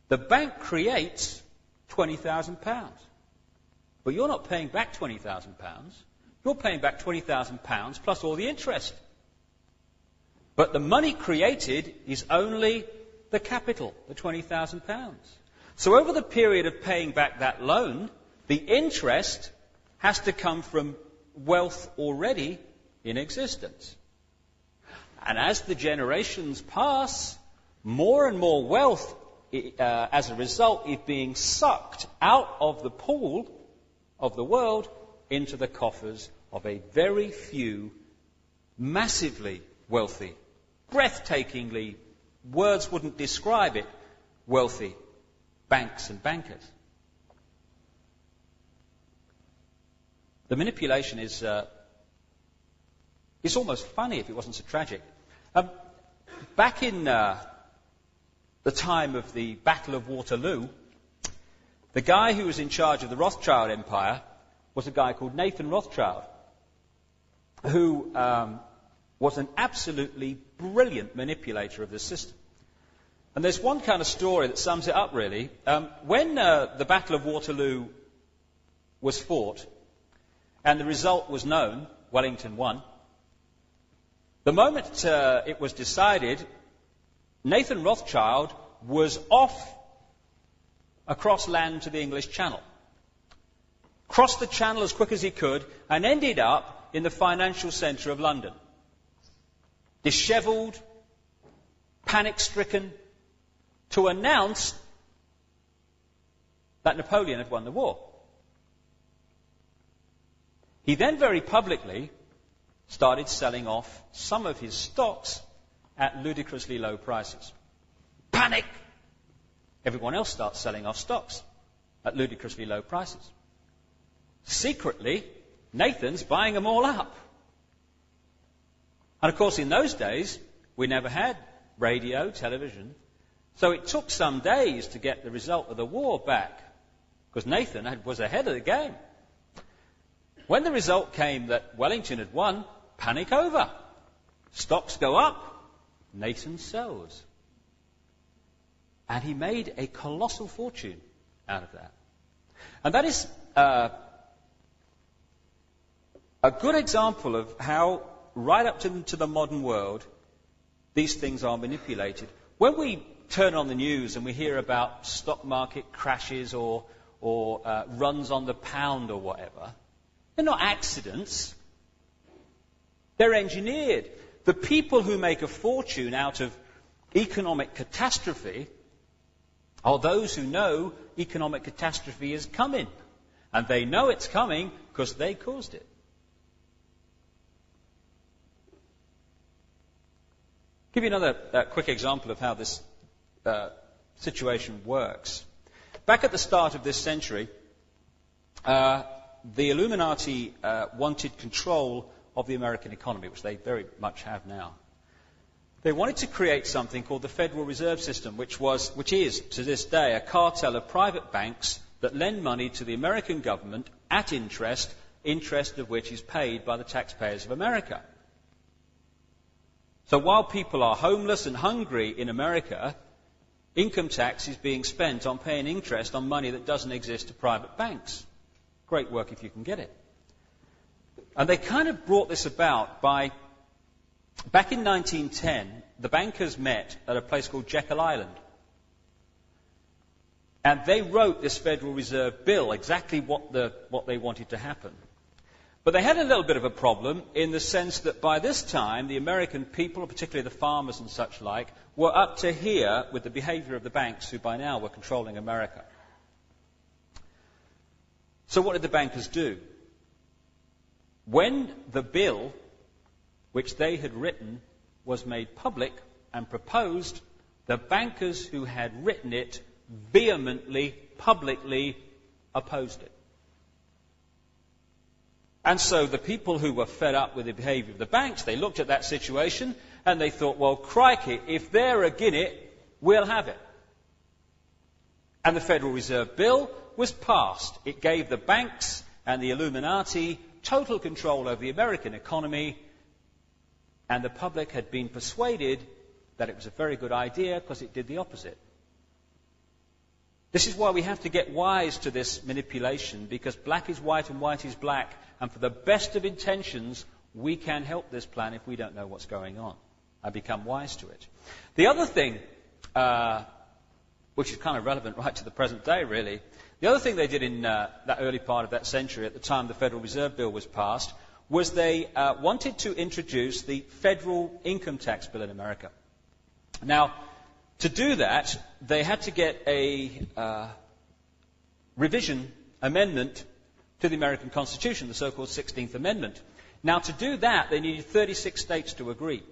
the bank creates £20,000. But you're not paying back £20,000. You're paying back £20,000 plus all the interest. But the money created is only the capital, the £20,000. So over the period of paying back that loan, the interest has to come from wealth already in existence. And as the generations pass, more and more wealth, as a result, is being sucked out of the pool of the world into the coffers of a very few massively wealthy, breathtakingly, words wouldn't describe it, wealthy banks and bankers. The manipulation is it's almost funny if it wasn't so tragic. Back in the time of the Battle of Waterloo, the guy who was in charge of the Rothschild Empire was a guy called Nathan Rothschild, who was an absolutely brilliant manipulator of the system. And there's one kind of story that sums it up, really. When the Battle of Waterloo was fought and the result was known, Wellington won, the moment it was decided, Nathan Rothschild was off across land to the English Channel, crossed the Channel as quick as he could, and ended up in the financial centre of London. Dishevelled, panic-stricken, to announce that Napoleon had won the war. He then very publicly started selling off some of his stocks at ludicrously low prices. Panic! Everyone else starts selling off stocks at ludicrously low prices. Secretly, Nathan's buying them all up. And of course, in those days, we never had radio, television. So it took some days to get the result of the war back, because Nathan was ahead of the game. When the result came that Wellington had won, panic over. Stocks go up, Nathan sells. And he made a colossal fortune out of that. And that is a good example of how, right up to the modern world, these things are manipulated. When we turn on the news and we hear about stock market crashes or runs on the pound or whatever, they're not accidents. They're engineered. The people who make a fortune out of economic catastrophe are those who know economic catastrophe is coming. And they know it's coming because they caused it. Give you another quick example of how this situation works. Back at the start of this century, the Illuminati wanted control of the American economy, which they very much have now. They wanted to create something called the Federal Reserve System, which is, to this day, a cartel of private banks that lend money to the American government at interest of which is paid by the taxpayers of America. So while people are homeless and hungry in America, income tax is being spent on paying interest on money that doesn't exist to private banks. Great work if you can get it. And they kind of brought this about by, back in 1910, the bankers met at a place called Jekyll Island. And they wrote this Federal Reserve Bill, exactly what they wanted to happen. But they had a little bit of a problem in the sense that by this time, the American people, particularly the farmers and such like, were up to here with the behavior of the banks who by now were controlling America. So what did the bankers do? When the bill, which they had written, was made public and proposed, the bankers who had written it vehemently, publicly opposed it. And so the people who were fed up with the behavior of the banks, they looked at that situation and they thought, well, crikey, if they're agin it, we'll have it. And the Federal Reserve Bill was passed. It gave the banks and the Illuminati total control over the American economy, and the public had been persuaded that it was a very good idea because it did the opposite. This is why we have to get wise to this manipulation, because black is white and white is black, and for the best of intentions, we can help this plan if we don't know what's going on and become wise to it. The other thing, which is kind of relevant right to the present day, really, the other thing they did in that early part of that century, at the time the Federal Reserve Bill was passed, was they wanted to introduce the federal income tax bill in America. Now, to do that, they had to get a revision amendment to the American Constitution, the so-called 16th Amendment. Now, to do that, they needed 36 states to agree.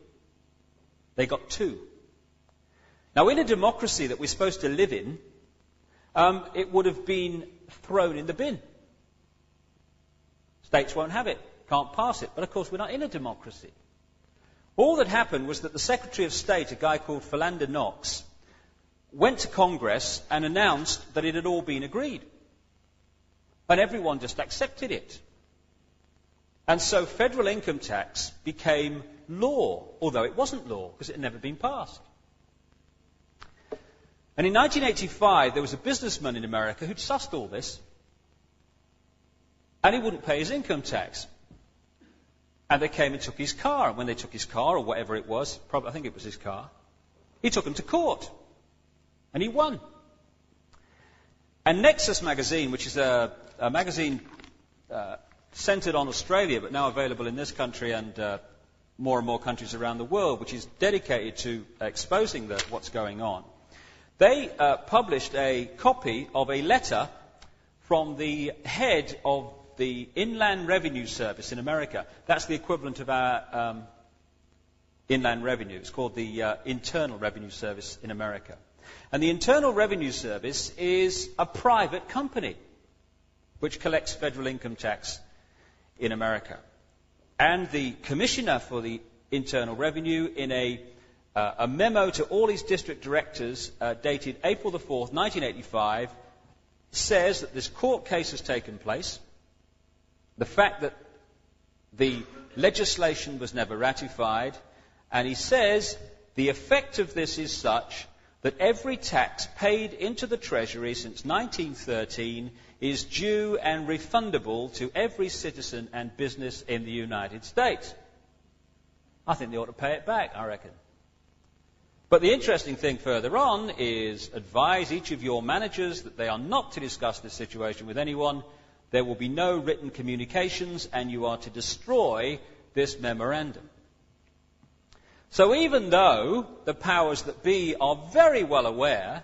They got 2. Now, in a democracy that we're supposed to live in, it would have been thrown in the bin. States won't have it, can't pass it. But, of course, we're not in a democracy. All that happened was that the Secretary of State, a guy called Philander Knox, went to Congress and announced that it had all been agreed. And everyone just accepted it. And so federal income tax became law, although it wasn't law because it had never been passed. And in 1985, there was a businessman in America who'd sussed all this, and he wouldn't pay his income tax. And they came and took his car. And when they took his car, or whatever it was, I think it was his car, he took him to court. And he won. And Nexus magazine, which is a magazine centered on Australia, but now available in this country and more and more countries around the world, which is dedicated to exposing what's going on, they published a copy of a letter from the head of the Inland Revenue Service in America. That's the equivalent of our Inland Revenue. It's called the Internal Revenue Service in America. And the Internal Revenue Service is a private company which collects federal income tax in America. And the commissioner for the Internal Revenue in a memo to all his district directors dated April the 4th, 1985, says that this court case has taken place, the fact that the legislation was never ratified, and he says the effect of this is such that every tax paid into the Treasury since 1913 is due and refundable to every citizen and business in the United States. I think they ought to pay it back, I reckon. But the interesting thing further on is advise each of your managers that they are not to discuss this situation with anyone. There will be no written communications, and you are to destroy this memorandum. So even though the powers that be are very well aware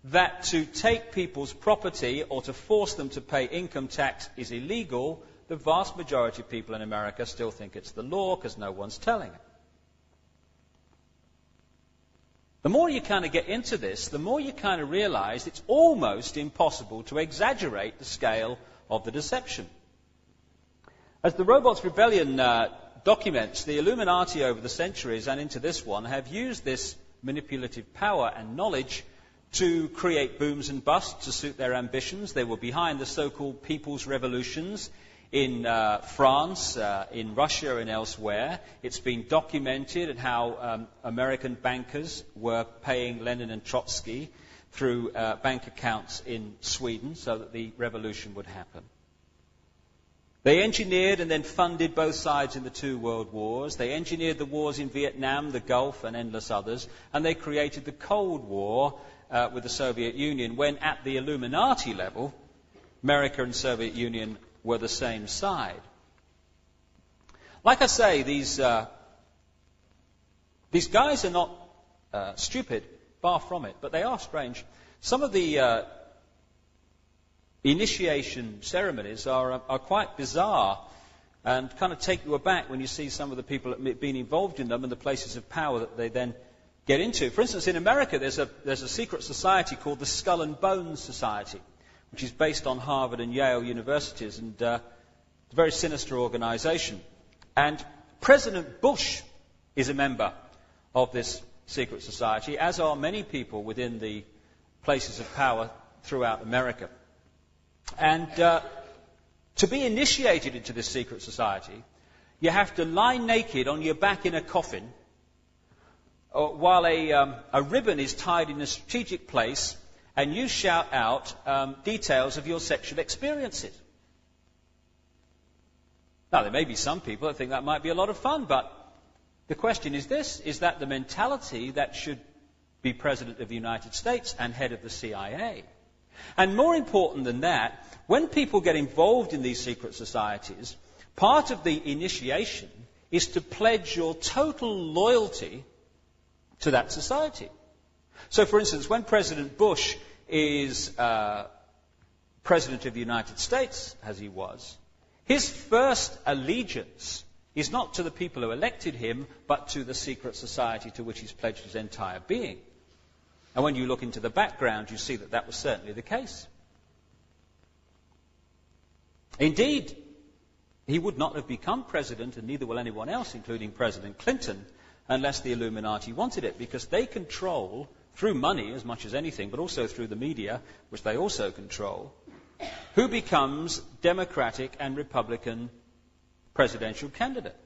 that to take people's property or to force them to pay income tax is illegal, the vast majority of people in America still think it's the law because no one's telling it. The more you kind of get into this, the more you kind of realize it's almost impossible to exaggerate the scale of the deception. As the Robots Rebellion documents, the Illuminati over the centuries and into this one have used this manipulative power and knowledge to create booms and busts to suit their ambitions. They were behind the so-called People's Revolutions in France, in Russia and elsewhere. It's been documented at how American bankers were paying Lenin and Trotsky through bank accounts in Sweden so that the revolution would happen. They engineered and then funded both sides in the two world wars. They engineered the wars in Vietnam, the Gulf, and endless others. And they created the Cold War with the Soviet Union, when at the Illuminati level, America and Soviet Union were the same side. Like I say, these guys are not stupid, far from it, but they are strange. Some of the initiation ceremonies are quite bizarre and kind of take you aback when you see some of the people that have been involved in them and the places of power that they then get into. For instance, in America, there's a secret society called the Skull and Bones Society, which is based on Harvard and Yale universities, and it's a very sinister organization. And President Bush is a member of this secret society, as are many people within the places of power throughout America. And to be initiated into this secret society, you have to lie naked on your back in a coffin while a ribbon is tied in a strategic place, and you shout out details of your sexual experiences. Now, there may be some people that think that might be a lot of fun, but the question is this: is that the mentality that should be President of the United States and head of the CIA? And more important than that, when people get involved in these secret societies, part of the initiation is to pledge your total loyalty to that society. So, for instance, when President Bush is President of the United States, as he was, his first allegiance is not to the people who elected him, but to the secret society to which he's pledged his entire being. And when you look into the background, you see that that was certainly the case. Indeed, he would not have become president, and neither will anyone else, including President Clinton, unless the Illuminati wanted it, because they control, through money as much as anything, but also through the media, which they also control, who becomes Democratic and Republican presidential candidate.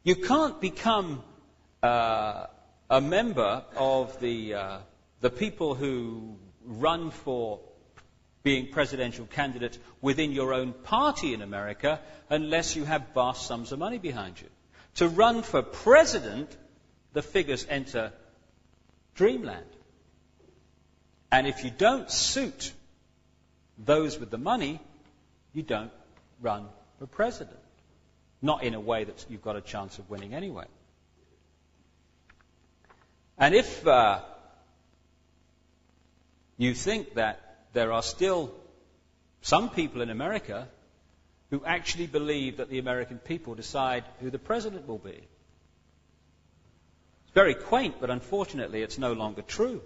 You can't become a member of the people who run for being presidential candidate within your own party in America unless you have vast sums of money behind you. To run for president, the figures enter dreamland. And if you don't suit those with the money, you don't run for president. Not in a way that you've got a chance of winning anyway. And if you think that there are still some people in America who actually believe that the American people decide who the president will be, it's very quaint, but unfortunately it's no longer true.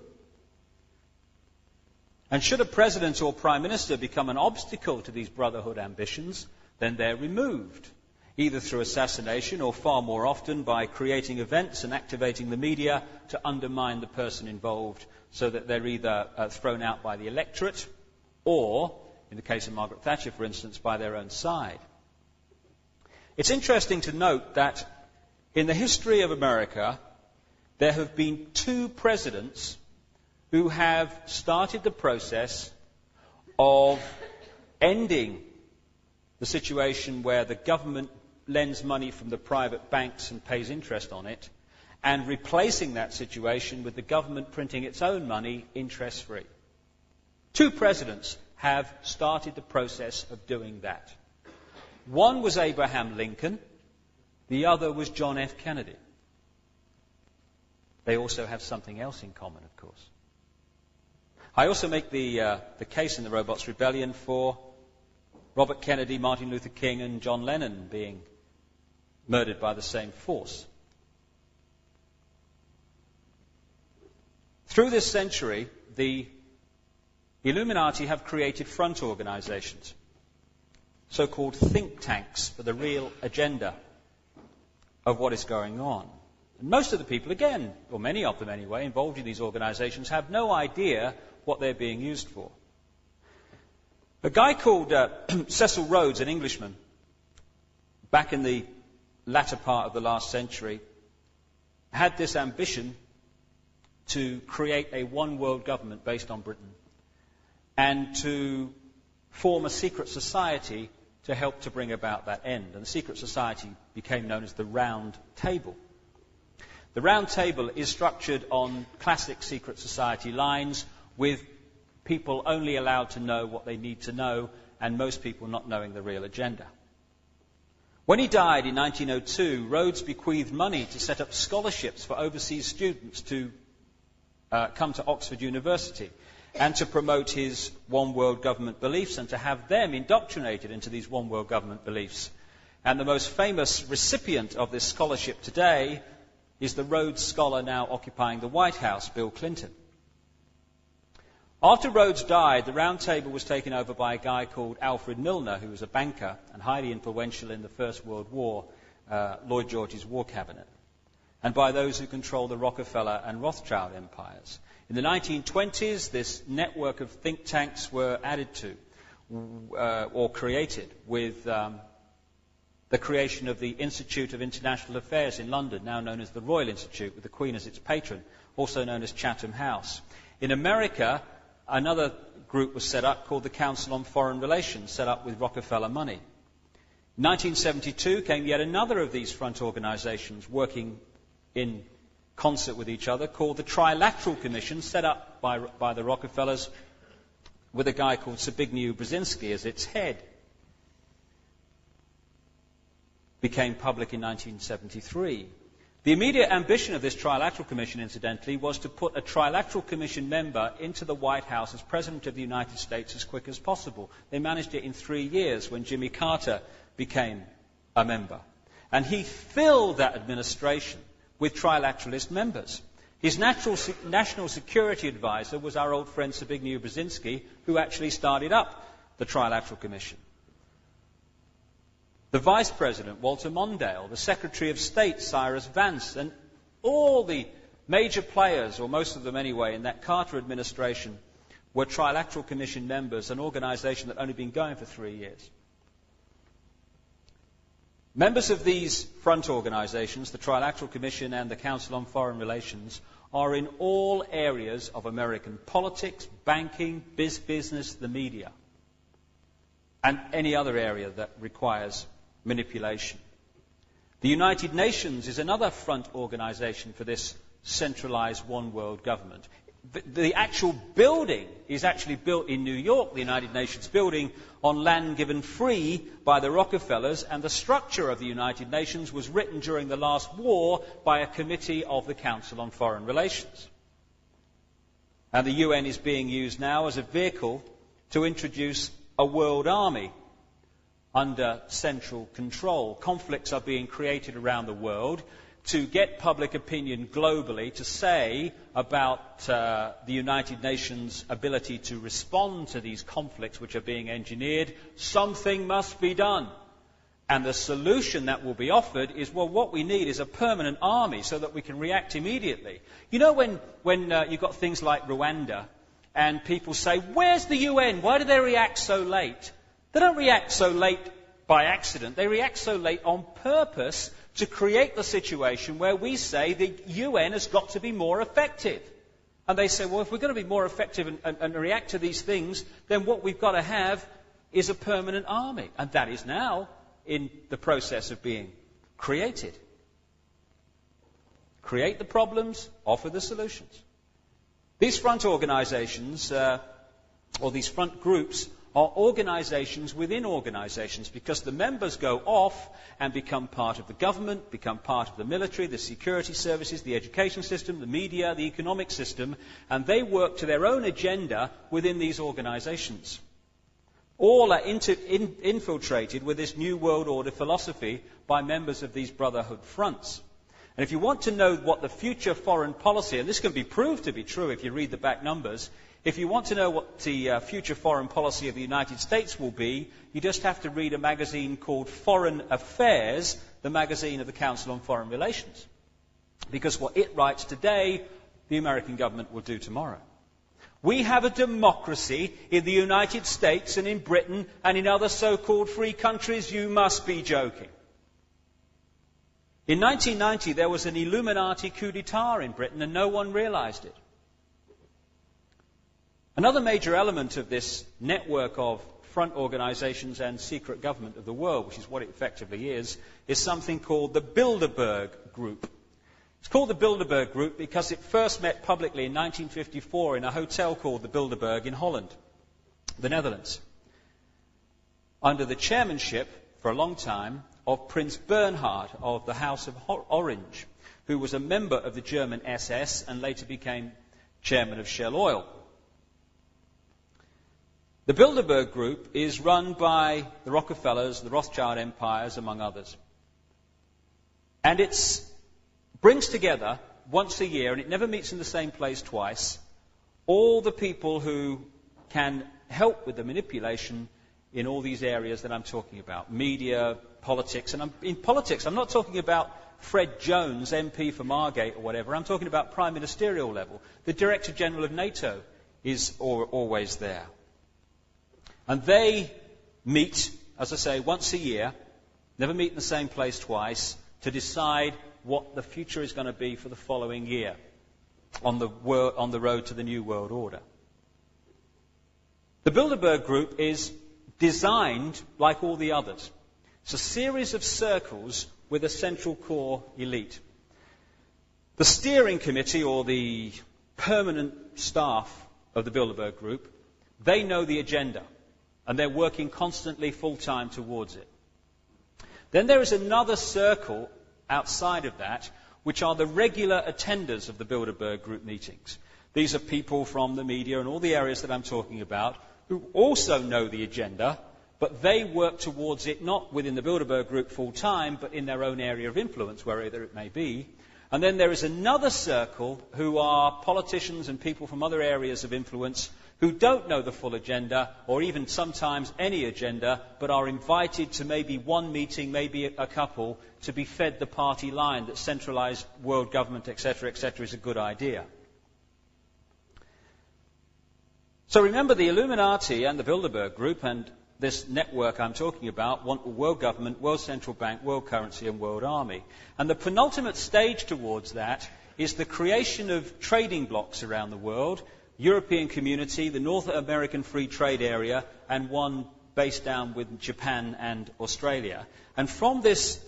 And should a president or prime minister become an obstacle to these brotherhood ambitions, then they're removed. either through assassination or far more often by creating events and activating the media to undermine the person involved so that they're either thrown out by the electorate or, in the case of Margaret Thatcher, for instance, by their own side. It's interesting to note that in the history of America, there have been 2 presidents who have started the process of ending the situation where the government lends money from the private banks and pays interest on it, and replacing that situation with the government printing its own money interest-free. 2 presidents have started the process of doing that. One was Abraham Lincoln, the other was John F. Kennedy. They also have something else in common, of course. I also make the case in the Robots Rebellion for Robert Kennedy, Martin Luther King, and John Lennon being murdered by the same force. Through this century, the Illuminati have created front organizations, so-called think tanks for the real agenda of what is going on. And most of the people, again, or many of them anyway, involved in these organizations have no idea what they're being used for. A guy called Cecil Rhodes, an Englishman, back in the latter part of the last century, had this ambition to create a one world government based on Britain and to form a secret society to help to bring about that end. And the secret society became known as the Round Table. The Round Table is structured on classic secret society lines, with people only allowed to know what they need to know, and most people not knowing the real agenda. When he died in 1902, Rhodes bequeathed money to set up scholarships for overseas students to come to Oxford University and to promote his one world government beliefs and to have them indoctrinated into these one world government beliefs. And the most famous recipient of this scholarship today is the Rhodes Scholar now occupying the White House, Bill Clinton. After Rhodes died, the Round Table was taken over by a guy called Alfred Milner, who was a banker and highly influential in the First World War, Lloyd George's War Cabinet, and by those who controlled the Rockefeller and Rothschild empires. In the 1920s, this network of think tanks were added to or created with the creation of the Institute of International Affairs in London, now known as the Royal Institute, with the Queen as its patron, also known as Chatham House. In America, another group was set up called the Council on Foreign Relations, set up with Rockefeller money. In 1972 came yet another of these front organizations working in concert with each other, called the Trilateral Commission, set up by the Rockefellers with a guy called Zbigniew Brzezinski as its head. Became public in 1973. The immediate ambition of this Trilateral Commission, incidentally, was to put a Trilateral Commission member into the White House as President of the United States as quick as possible. They managed it in 3 years when Jimmy Carter became a member. And he filled that administration with trilateralist members. His national security advisor was our old friend Zbigniew Brzezinski, who actually started up the Trilateral Commission. The Vice President, Walter Mondale, the Secretary of State, Cyrus Vance, and all the major players, or most of them anyway, in that Carter administration were Trilateral Commission members, an organization that had only been going for 3 years. Members of these front organizations, the Trilateral Commission and the Council on Foreign Relations, are in all areas of American politics, banking, business, the media, and any other area that requires manipulation. The United Nations is another front organization for this centralized one world government. The actual building is actually built in New York, the United Nations building, on land given free by the Rockefellers, and the structure of the United Nations was written during the last war by a committee of the Council on Foreign Relations. And the UN is being used now as a vehicle to introduce a world army under central control. Conflicts are being created around the world to get public opinion globally to say about the United Nations' ability to respond to these conflicts which are being engineered, something must be done. And the solution that will be offered is, well, what we need is a permanent army so that we can react immediately. You know, when you've got things like Rwanda, and people say, where's the UN? Why do they react so late? They don't react so late by accident. They react so late on purpose to create the situation where we say the UN has got to be more effective. And they say, well, if we're going to be more effective and react to these things, then what we've got to have is a permanent army. And that is now in the process of being created. Create the problems, offer the solutions. These front organizations, or these front groups, are organizations within organizations, because the members go off and become part of the government, become part of the military, the security services, the education system, the media, the economic system, and they work to their own agenda within these organizations. All are infiltrated with this New World Order philosophy by members of these brotherhood fronts. And if you want to know what the future foreign policy, and this can be proved to be true if you read the back numbers, if you want to know what the future foreign policy of the United States will be, you just have to read a magazine called Foreign Affairs, the magazine of the Council on Foreign Relations. Because what it writes today, the American government will do tomorrow. We have a democracy in the United States and in Britain and in other so-called free countries. You must be joking. In 1990, there was an Illuminati coup d'etat in Britain and no one realized it. Another major element of this network of front organizations and secret government of the world, which is what it effectively is something called the Bilderberg Group. It's called the Bilderberg Group because it first met publicly in 1954 in a hotel called the Bilderberg in Holland, the Netherlands, under the chairmanship, for a long time, of Prince Bernhard of the House of Orange, who was a member of the German SS and later became chairman of Shell Oil. The Bilderberg Group is run by the Rockefellers, the Rothschild empires, among others. And it brings together once a year, and it never meets in the same place twice, all the people who can help with the manipulation in all these areas that I'm talking about. Media, politics. And in politics, I'm not talking about Fred Jones, MP for Margate or whatever. I'm talking about prime ministerial level. The Director General of NATO is always there. And they meet, as I say, once a year, never meet in the same place twice, to decide what the future is going to be for the following year on the road to the New World Order. The Bilderberg Group is designed like all the others. It's a series of circles with a central core elite. The steering committee, or the permanent staff of the Bilderberg Group, they know the agenda, and they're working constantly full-time towards it. Then there is another circle outside of that, which are the regular attenders of the Bilderberg Group meetings. These are people from the media and all the areas that I'm talking about who also know the agenda, but they work towards it not within the Bilderberg Group full-time, but in their own area of influence, wherever it may be. And then there is another circle who are politicians and people from other areas of influence who don't know the full agenda, or even sometimes any agenda, but are invited to maybe one meeting, maybe a couple, to be fed the party line that centralized world government, etc., is a good idea. So remember, the Illuminati and the Bilderberg Group and this network I'm talking about want world government, world central bank, world currency and world army. And the penultimate stage towards that is the creation of trading blocs around the world, European Community, the North American Free Trade Area, and one based down with Japan and Australia. And from this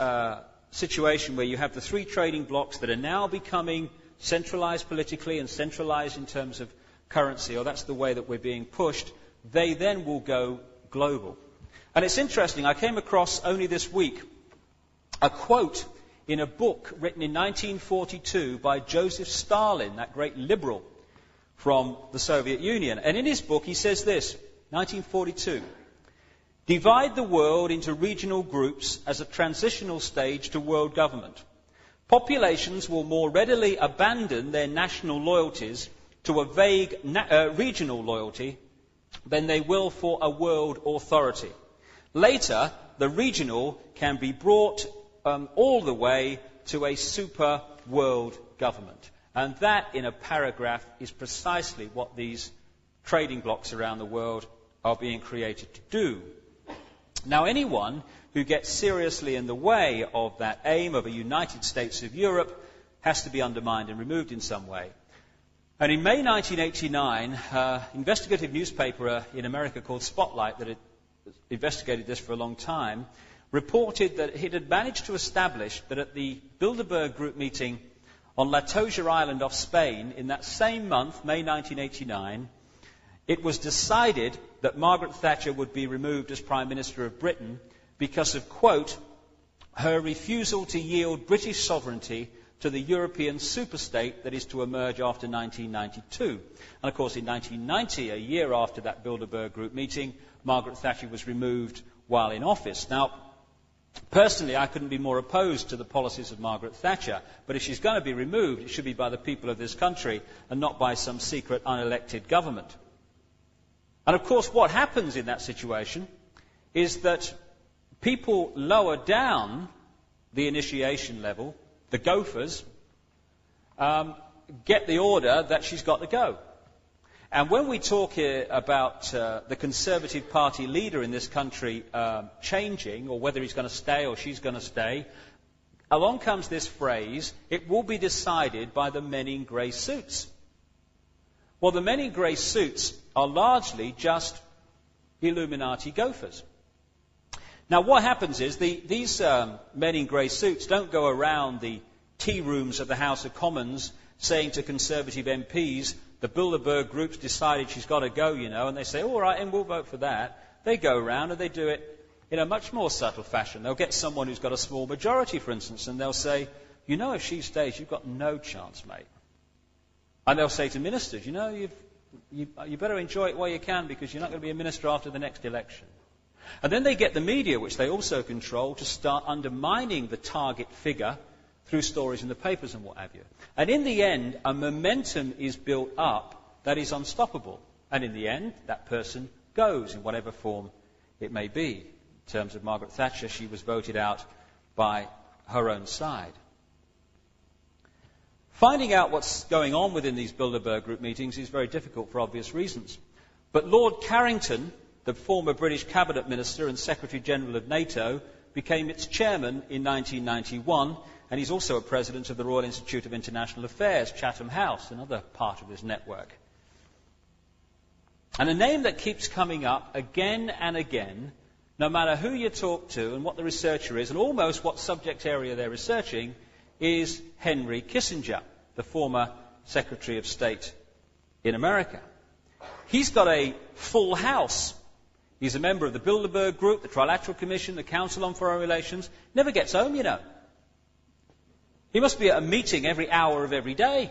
situation where you have the three trading blocs that are now becoming centralized politically and centralized in terms of currency, or that's the way that we're being pushed, they then will go global. And it's interesting, I came across only this week a quote in a book written in 1942 by Joseph Stalin, that great liberal from the Soviet Union. And in his book he says this, 1942, "Divide the world into regional groups as a transitional stage to world government. Populations will more readily abandon their national loyalties to a vague regional loyalty than they will for a world authority. Later, the regional can be brought all the way to a super world government. And that, in a paragraph, is precisely what these trading blocs around the world are being created to do. Now, anyone who gets seriously in the way of that aim of a United States of Europe has to be undermined and removed in some way. And in May 1989, an investigative newspaper in America called Spotlight, that had investigated this for a long time, reported that it had managed to establish that at the Bilderberg Group meeting on La Toja Island off Spain in that same month, May 1989, it was decided that Margaret Thatcher would be removed as Prime Minister of Britain because of, quote, her refusal to yield British sovereignty to the European superstate that is to emerge after 1992. And of course, in 1990, a year after that Bilderberg Group meeting, Margaret Thatcher was removed while in office. Now, personally, I couldn't be more opposed to the policies of Margaret Thatcher, but if she's going to be removed, it should be by the people of this country and not by some secret unelected government. And of course, what happens in that situation is that people lower down the initiation level, the gophers, get the order that she's got to go. And when we talk here about the Conservative Party leader in this country changing, or whether he's going to stay or she's going to stay, along comes this phrase, it will be decided by the men in grey suits. Well, the men in grey suits are largely just Illuminati gophers. Now, what happens is these men in grey suits don't go around the tea rooms of the House of Commons saying to Conservative MPs, the Bilderberg Group's decided she's got to go, you know, and they say, all right, and we'll vote for that. They go around and they do it in a much more subtle fashion. They'll get someone who's got a small majority, for instance, and they'll say, you know, if she stays, you've got no chance, mate. And they'll say to ministers, you know, you better enjoy it while you can because you're not going to be a minister after the next election. And then they get the media, which they also control, to start undermining the target figure through stories in the papers and what have you. And in the end, a momentum is built up that is unstoppable. And in the end, that person goes in whatever form it may be. In terms of Margaret Thatcher, she was voted out by her own side. Finding out what's going on within these Bilderberg Group meetings is very difficult for obvious reasons. But Lord Carrington, the former British Cabinet Minister and Secretary General of NATO, became its chairman in 1991, and he's also a president of the Royal Institute of International Affairs, Chatham House, another part of this network. And a name that keeps coming up again and again, no matter who you talk to and what the researcher is, and almost what subject area they're researching, is Henry Kissinger, the former Secretary of State in America. He's got a full house. He's a member of the Bilderberg Group, the Trilateral Commission, the Council on Foreign Relations. Never gets home, you know. He must be at a meeting every hour of every day.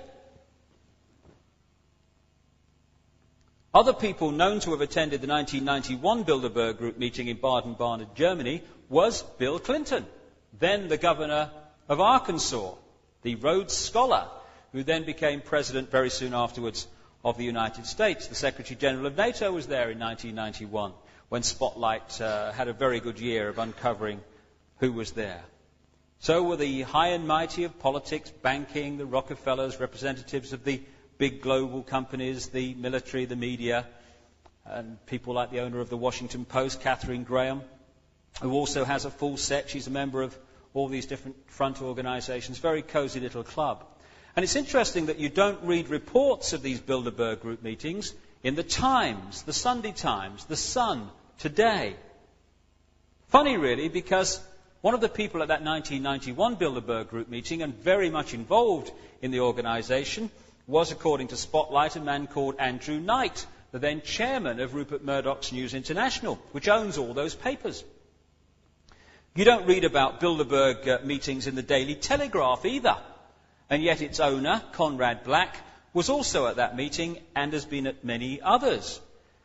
Other people known to have attended the 1991 Bilderberg Group meeting in Baden-Baden, Germany, was Bill Clinton, then the governor of Arkansas, the Rhodes Scholar, who then became president very soon afterwards of the United States. The Secretary General of NATO was there in 1991, when Spotlight had a very good year of uncovering who was there. So were the high and mighty of politics, banking, the Rockefellers, representatives of the big global companies, the military, the media, and people like the owner of the Washington Post, Katharine Graham, who also has a full set. She's a member of all these different front organisations, very cosy little club. And it's interesting that you don't read reports of these Bilderberg Group meetings in the Times, the Sunday Times, the Sun, Today. Funny, really, because one of the people at that 1991 Bilderberg Group meeting, and very much involved in the organisation, was, according to Spotlight, a man called Andrew Knight, the then chairman of Rupert Murdoch's News International, which owns all those papers. You don't read about Bilderberg meetings in the Daily Telegraph either. And yet its owner, Conrad Black, was also at that meeting and has been at many others.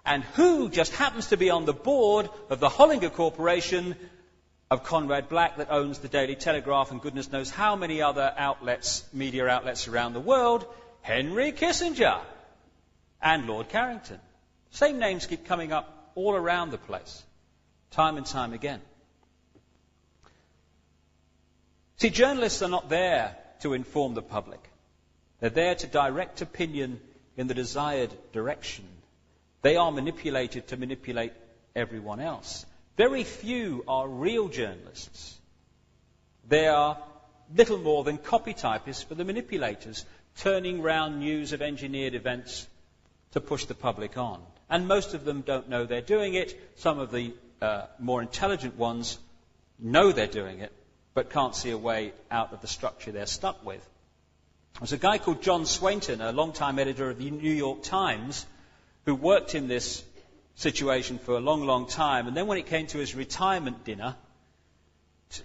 And who just happens to be on the board of the Hollinger Corporation of Conrad Black that owns the Daily Telegraph and goodness knows how many other outlets, media outlets around the world? Henry Kissinger and Lord Carrington. Same names keep coming up all around the place, time and time again. See, journalists are not there to inform the public. They're there to direct opinion in the desired direction. They are manipulated to manipulate everyone else. Very few are real journalists. They are little more than copy typists for the manipulators, turning round news of engineered events to push the public on. And most of them don't know they're doing it. Some of the more intelligent ones know they're doing it, but can't see a way out of the structure they're stuck with. There's a guy called John Swainton, a long-time editor of the New York Times, who worked in this situation for a long, long time. And then when it came to his retirement dinner,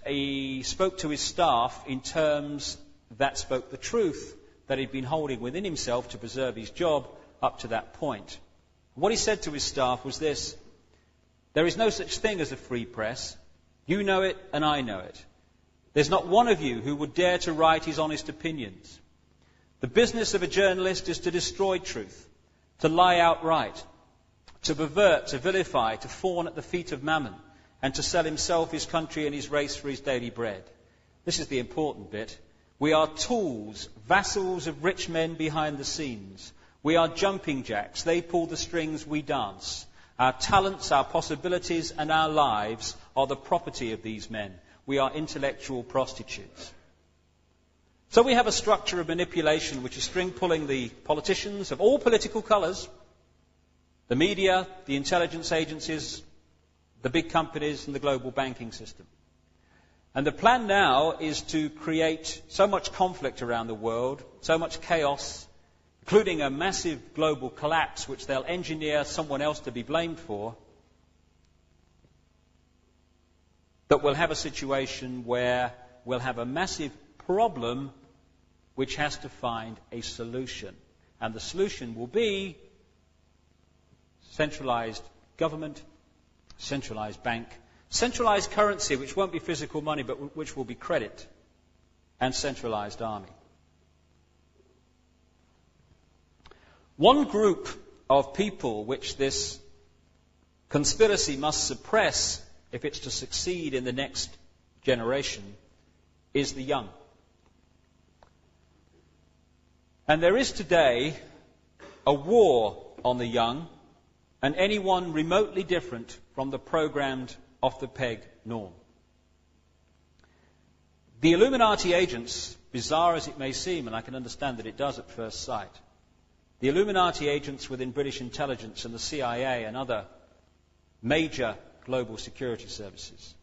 he spoke to his staff in terms that spoke the truth that he'd been holding within himself to preserve his job up to that point. What he said to his staff was this: there is no such thing as a free press. You know it and I know it. There's not one of you who would dare to write his honest opinions. The business of a journalist is to destroy truth, to lie outright, to pervert, to vilify, to fawn at the feet of mammon, and to sell himself, his country and his race for his daily bread. This is the important bit. We are tools, vassals of rich men behind the scenes. We are jumping jacks. They pull the strings, we dance. Our talents, our possibilities and our lives are the property of these men. We are intellectual prostitutes. So we have a structure of manipulation which is string-pulling the politicians of all political colours, the media, the intelligence agencies, the big companies and the global banking system. And the plan now is to create so much conflict around the world, so much chaos, including a massive global collapse which they'll engineer someone else to be blamed for, that we'll have a situation where we'll have a massive problem which has to find a solution. And the solution will be centralized government, centralized bank, centralized currency, which won't be physical money, but which will be credit, and centralized army. One group of people which this conspiracy must suppress if it's to succeed in the next generation is the young. And there is today a war on the young and anyone remotely different from the programmed off-the-peg norm. The Illuminati agents, bizarre as it may seem, and I can understand that it does at first sight, the Illuminati agents within British intelligence and the CIA and other major global security services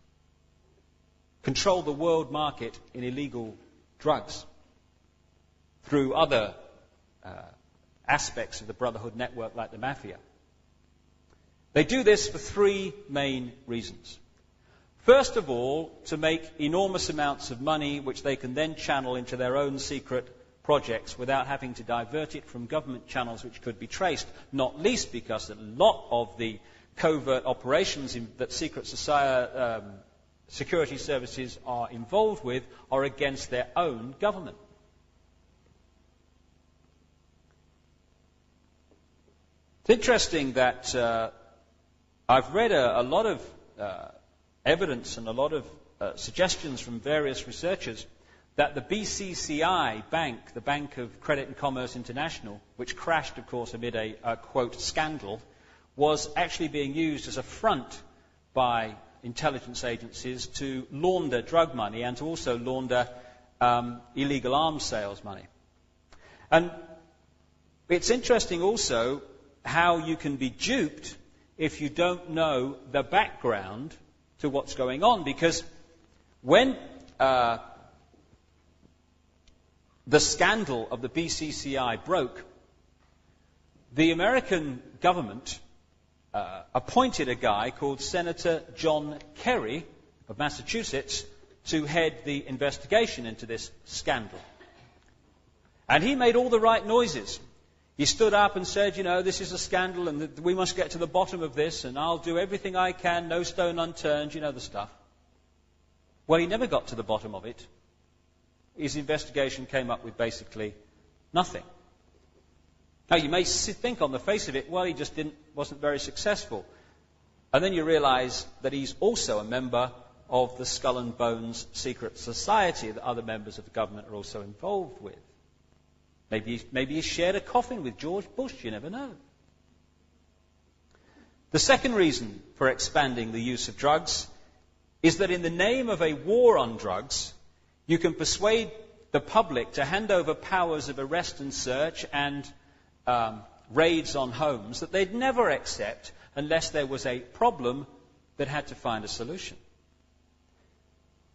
control the world market in illegal drugs through other aspects of the Brotherhood network like the Mafia. They do this for three main reasons. First of all, to make enormous amounts of money which they can then channel into their own secret projects without having to divert it from government channels which could be traced, not least because a lot of the covert operations that secret security services are involved with are against their own government. It's interesting that I've read a lot of evidence and a lot of suggestions from various researchers that the BCCI bank, the Bank of Credit and Commerce International, which crashed, of course, amid a quote, scandal, was actually being used as a front by intelligence agencies to launder drug money and to also launder illegal arms sales money. And it's interesting also how you can be duped if you don't know the background to what's going on. Because when the scandal of the BCCI broke, the American government appointed a guy called Senator John Kerry of Massachusetts to head the investigation into this scandal. And he made all the right noises. He stood up and said, you know, this is a scandal and we must get to the bottom of this and I'll do everything I can, no stone unturned, you know the stuff. Well, he never got to the bottom of it. His investigation came up with basically nothing. Now, you may think on the face of it, well, he just wasn't very successful. And then you realize that he's also a member of the Skull and Bones secret society that other members of the government are also involved with. Maybe he shared a coffin with George Bush, you never know. The second reason for expanding the use of drugs is that in the name of a war on drugs, you can persuade the public to hand over powers of arrest and search and raids on homes that they'd never accept unless there was a problem that had to find a solution.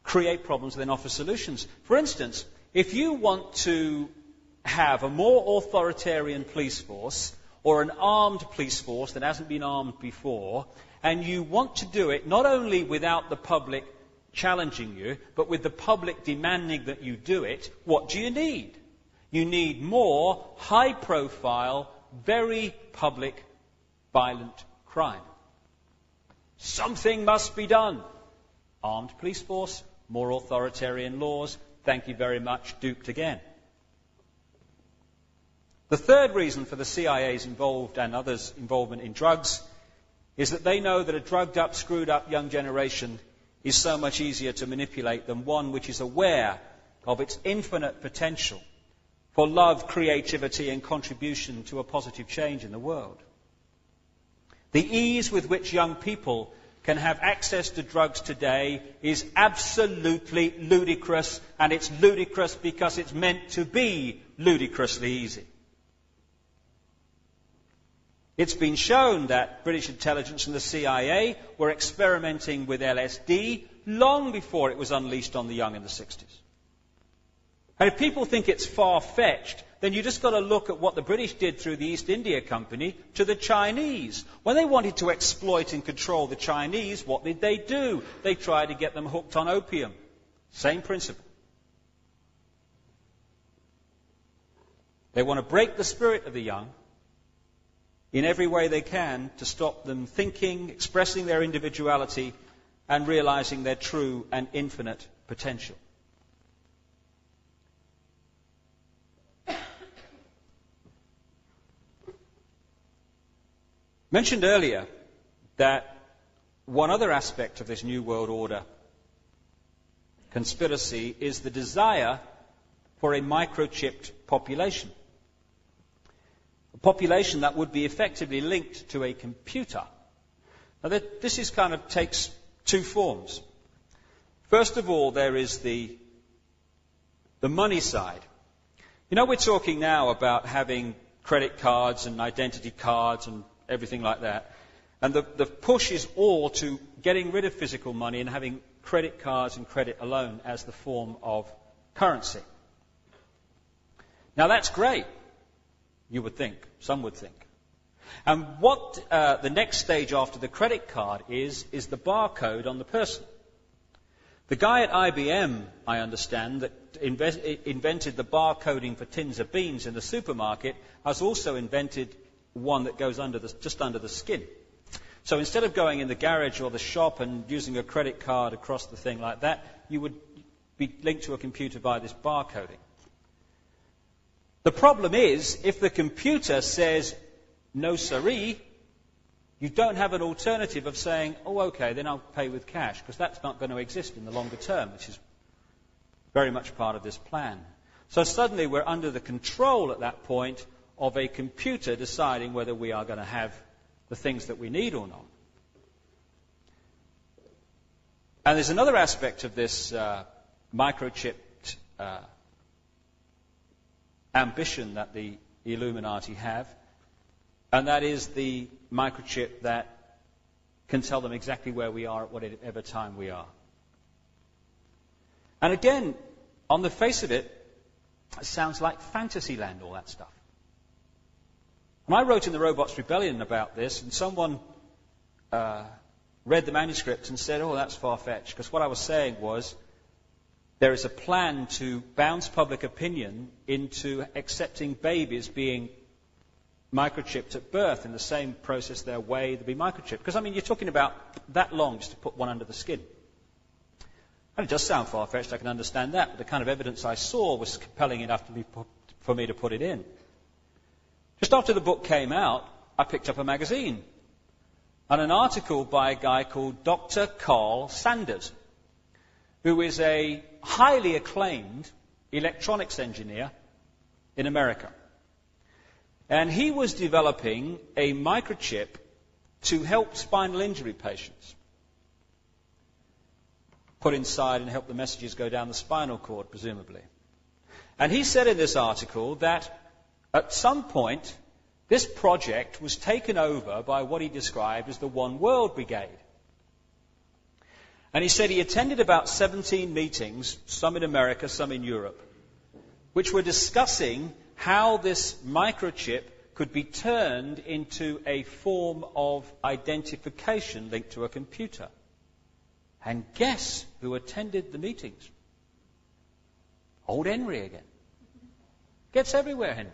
Create problems, then offer solutions. For instance, if you want to have a more authoritarian police force or an armed police force that hasn't been armed before, and you want to do it not only without the public challenging you, but with the public demanding that you do it, what do you need? You need more high-profile, very public, violent crime. Something must be done. Armed police force, more authoritarian laws, thank you very much, duped again. The third reason for the CIA's involved and others' involvement in drugs is that they know that a drugged up, screwed up young generation is so much easier to manipulate than one which is aware of its infinite potential for love, creativity and contribution to a positive change in the world. The ease with which young people can have access to drugs today is absolutely ludicrous, and it's ludicrous because it's meant to be ludicrously easy. It's been shown that British intelligence and the CIA were experimenting with LSD long before it was unleashed on the young in the 60s. And if people think it's far-fetched, then you just got to look at what the British did through the East India Company to the Chinese. When they wanted to exploit and control the Chinese, what did they do? They tried to get them hooked on opium. Same principle. They want to break the spirit of the young in every way they can to stop them thinking, expressing their individuality, and realizing their true and infinite potential. Mentioned earlier that one other aspect of this New World Order conspiracy is the desire for a microchipped population. A population that would be effectively linked to a computer. Now, this takes two forms. First of all, there is the money side. You know, we're talking now about having credit cards and identity cards and everything like that. And the push is all to getting rid of physical money and having credit cards and credit alone as the form of currency. Now, that's great. You would think, some would think. And what the next stage after the credit card is the barcode on the person. The guy at IBM, I understand, that invented the barcoding for tins of beans in the supermarket, has also invented one that goes just under the skin. So instead of going in the garage or the shop and using a credit card across the thing like that, you would be linked to a computer by this barcoding. The problem is, if the computer says, no siree, you don't have an alternative of saying, oh, okay, then I'll pay with cash, because that's not going to exist in the longer term, which is very much part of this plan. So suddenly we're under the control at that point of a computer deciding whether we are going to have the things that we need or not. And there's another aspect of this microchipped ambition that the Illuminati have, and that is the microchip that can tell them exactly where we are at whatever time we are. And again, on the face of it, it sounds like fantasy land, all that stuff. And I wrote in the Robots Rebellion about this, and someone read the manuscript and said, oh, that's far-fetched, because what I was saying was there is a plan to bounce public opinion into accepting babies being microchipped at birth in the same process they'll weigh to be microchipped. Because, I mean, you're talking about that long just to put one under the skin. And it does sound far-fetched, I can understand that, but the kind of evidence I saw was compelling enough for me to put it in. Just after the book came out, I picked up a magazine and an article by a guy called Dr. Carl Sanders. who is a highly acclaimed electronics engineer in America. And he was developing a microchip to help spinal injury patients. Put inside and help the messages go down the spinal cord, presumably. And he said in this article that at some point, this project was taken over by what he described as the One World Brigade. And he said he attended about 17 meetings, some in America, some in Europe, which were discussing how this microchip could be turned into a form of identification linked to a computer. And guess who attended the meetings? Old Henry again. Gets everywhere, Henry.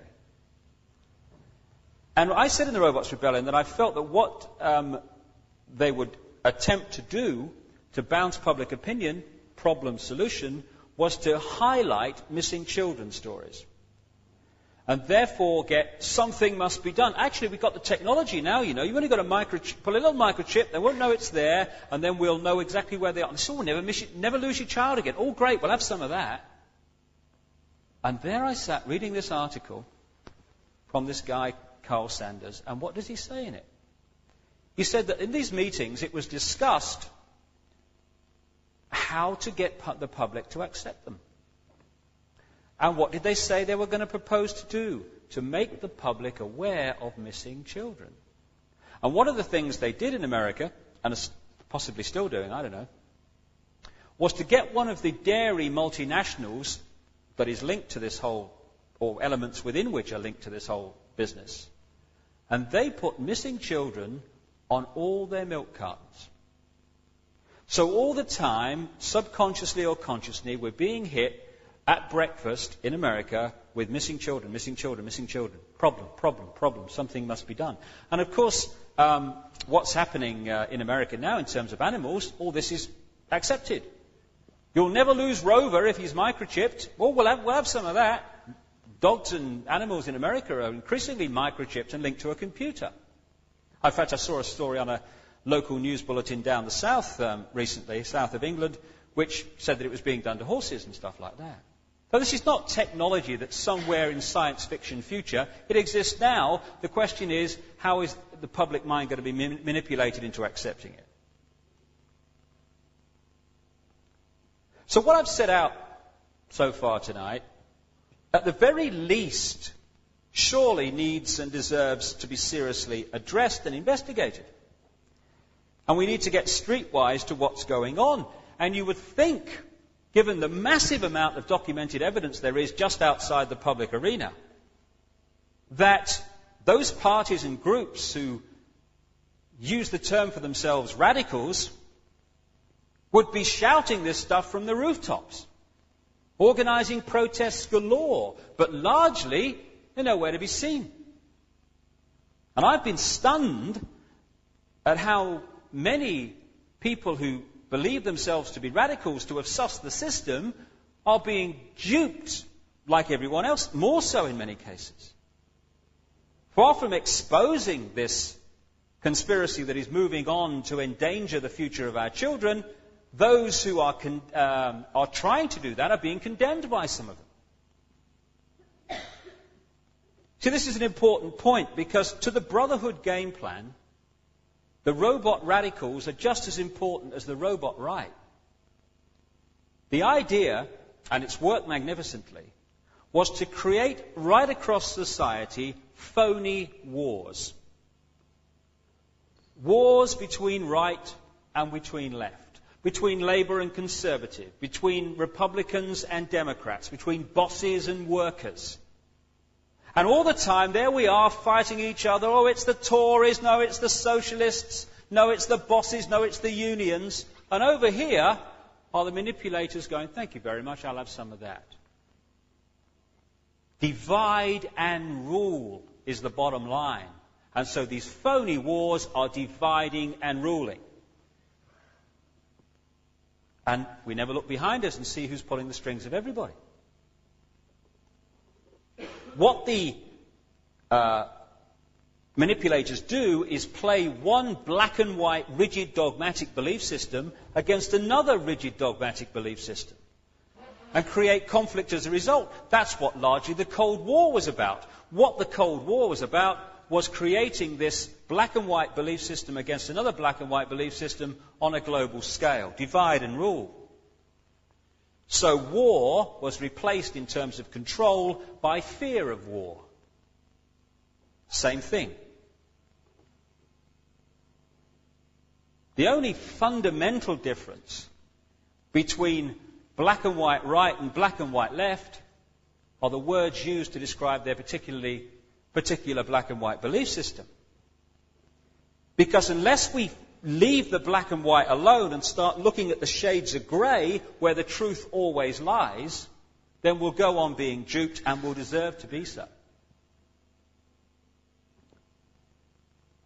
And I said in the Robots Rebellion that I felt that what they would attempt to do to bounce public opinion, problem solution, was to highlight missing children stories. And therefore get something must be done. Actually, we've got the technology now, you know. You've only got to pull a little microchip, they won't know it's there, and then we'll know exactly where they are. And so never lose your child again. Oh, great, we'll have some of that. And there I sat reading this article from this guy, Carl Sanders, and what does he say in it? He said that in these meetings it was discussed how to get the public to accept them. And what did they say they were going to propose to do? To make the public aware of missing children. And one of the things they did in America, and are possibly still doing, I don't know, was to get one of the dairy multinationals that is linked to this whole, or elements within which are linked to this whole business. And they put missing children on all their milk cartons. So all the time, subconsciously or consciously, we're being hit at breakfast in America with missing children, missing children, missing children. Problem. Something must be done. And of course, what's happening in America now in terms of animals, all this is accepted. You'll never lose Rover if he's microchipped. Well, we'll have some of that. Dogs and animals in America are increasingly microchipped and linked to a computer. In fact, I saw a story on a local news bulletin down the south recently, south of England, which said that it was being done to horses and stuff like that. So this is not technology that's somewhere in science fiction future. It exists now. The question is, how is the public mind going to be manipulated into accepting it? So what I've set out so far tonight, at the very least, surely needs and deserves to be seriously addressed and investigated. And we need to get streetwise to what's going on. And you would think, given the massive amount of documented evidence there is just outside the public arena, that those parties and groups who use the term for themselves radicals would be shouting this stuff from the rooftops, organizing protests galore, but largely they're nowhere to be seen. And I've been stunned at how many people who believe themselves to be radicals, to have sussed the system, are being duped like everyone else, more so in many cases. Far from exposing this conspiracy that is moving on to endanger the future of our children, those who are trying to do that are being condemned by some of them. See, this is an important point, because to the Brotherhood game plan, the robot radicals are just as important as the robot right. The idea, and it's worked magnificently, was to create right across society phony wars. Wars between right and between left, between Labour and Conservative, between Republicans and Democrats, between bosses and workers. And all the time, there we are fighting each other. Oh, it's the Tories. No, it's the Socialists. No, it's the bosses. No, it's the unions. And over here are the manipulators going, thank you very much, I'll have some of that. Divide and rule is the bottom line. And so these phony wars are dividing and ruling. And we never look behind us and see who's pulling the strings of everybody. What the manipulators do is play one black and white rigid dogmatic belief system against another rigid dogmatic belief system and create conflict as a result. That's what largely the Cold War was about. What the Cold War was about was creating this black and white belief system against another black and white belief system on a global scale. Divide and rule. So war was replaced in terms of control by fear of war. Same thing. The only fundamental difference between black and white right and black and white left are the words used to describe their particular black and white belief system. Because unless we leave the black and white alone and start looking at the shades of grey where the truth always lies, then we'll go on being duped and will deserve to be so.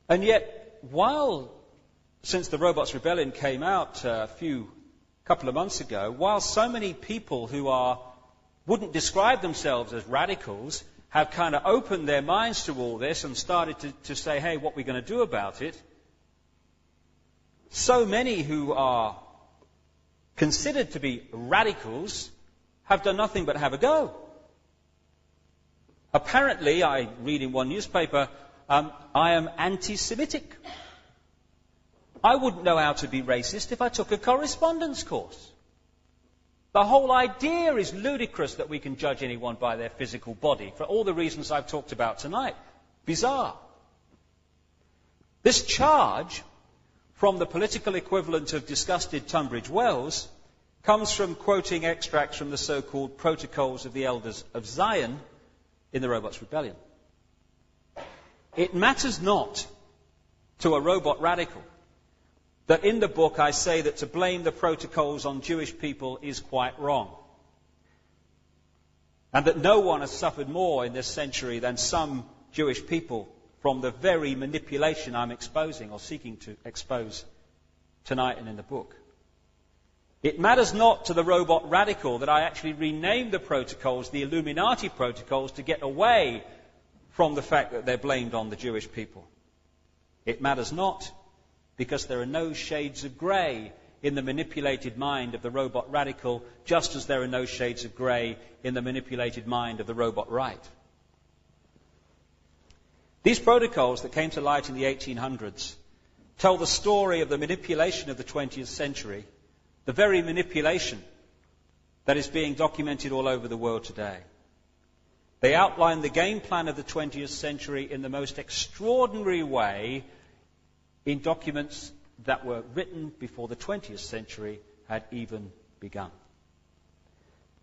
And yet, since the Robots' Rebellion came out a couple of months ago, while so many people who wouldn't describe themselves as radicals have kind of opened their minds to all this and started to say, hey, what are we going to do about it? So many who are considered to be radicals have done nothing but have a go. Apparently, I read in one newspaper, I am anti-Semitic. I wouldn't know how to be racist if I took a correspondence course. The whole idea is ludicrous that we can judge anyone by their physical body, for all the reasons I've talked about tonight. Bizarre. This charge from the political equivalent of disgusted Tunbridge Wells comes from quoting extracts from the so-called Protocols of the Elders of Zion in the Robots' Rebellion. It matters not to a robot radical that in the book I say that to blame the protocols on Jewish people is quite wrong. And that no one has suffered more in this century than some Jewish people from the very manipulation I'm exposing or seeking to expose tonight and in the book. It matters not to the robot radical that I actually renamed the protocols the Illuminati protocols to get away from the fact that they're blamed on the Jewish people. It matters not because there are no shades of grey in the manipulated mind of the robot radical, just as there are no shades of grey in the manipulated mind of the robot right. These protocols that came to light in the 1800s tell the story of the manipulation of the 20th century, the very manipulation that is being documented all over the world today. They outline the game plan of the 20th century in the most extraordinary way in documents that were written before the 20th century had even begun.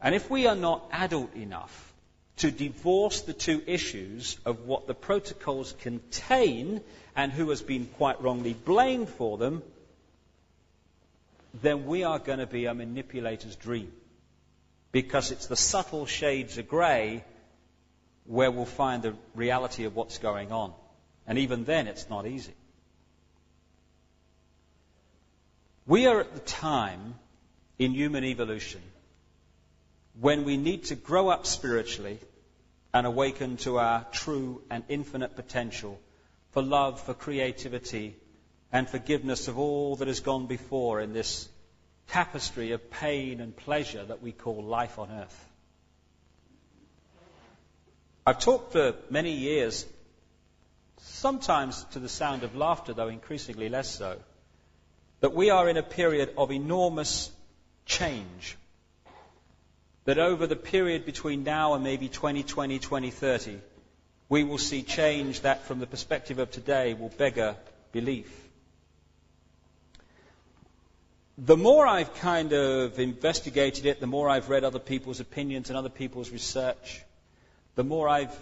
And if we are not adult enough to divorce the two issues of what the protocols contain and who has been quite wrongly blamed for them, then we are going to be a manipulator's dream. Because it's the subtle shades of grey where we'll find the reality of what's going on. And even then, it's not easy. We are at the time in human evolution when we need to grow up spiritually and awaken to our true and infinite potential for love, for creativity, and forgiveness of all that has gone before in this tapestry of pain and pleasure that we call life on earth. I've talked for many years, sometimes to the sound of laughter, though increasingly less so, that we are in a period of enormous change. That over the period between now and maybe 2020, 2030, we will see change that from the perspective of today will beggar belief. The more I've kind of investigated it, the more I've read other people's opinions and other people's research, the more I've,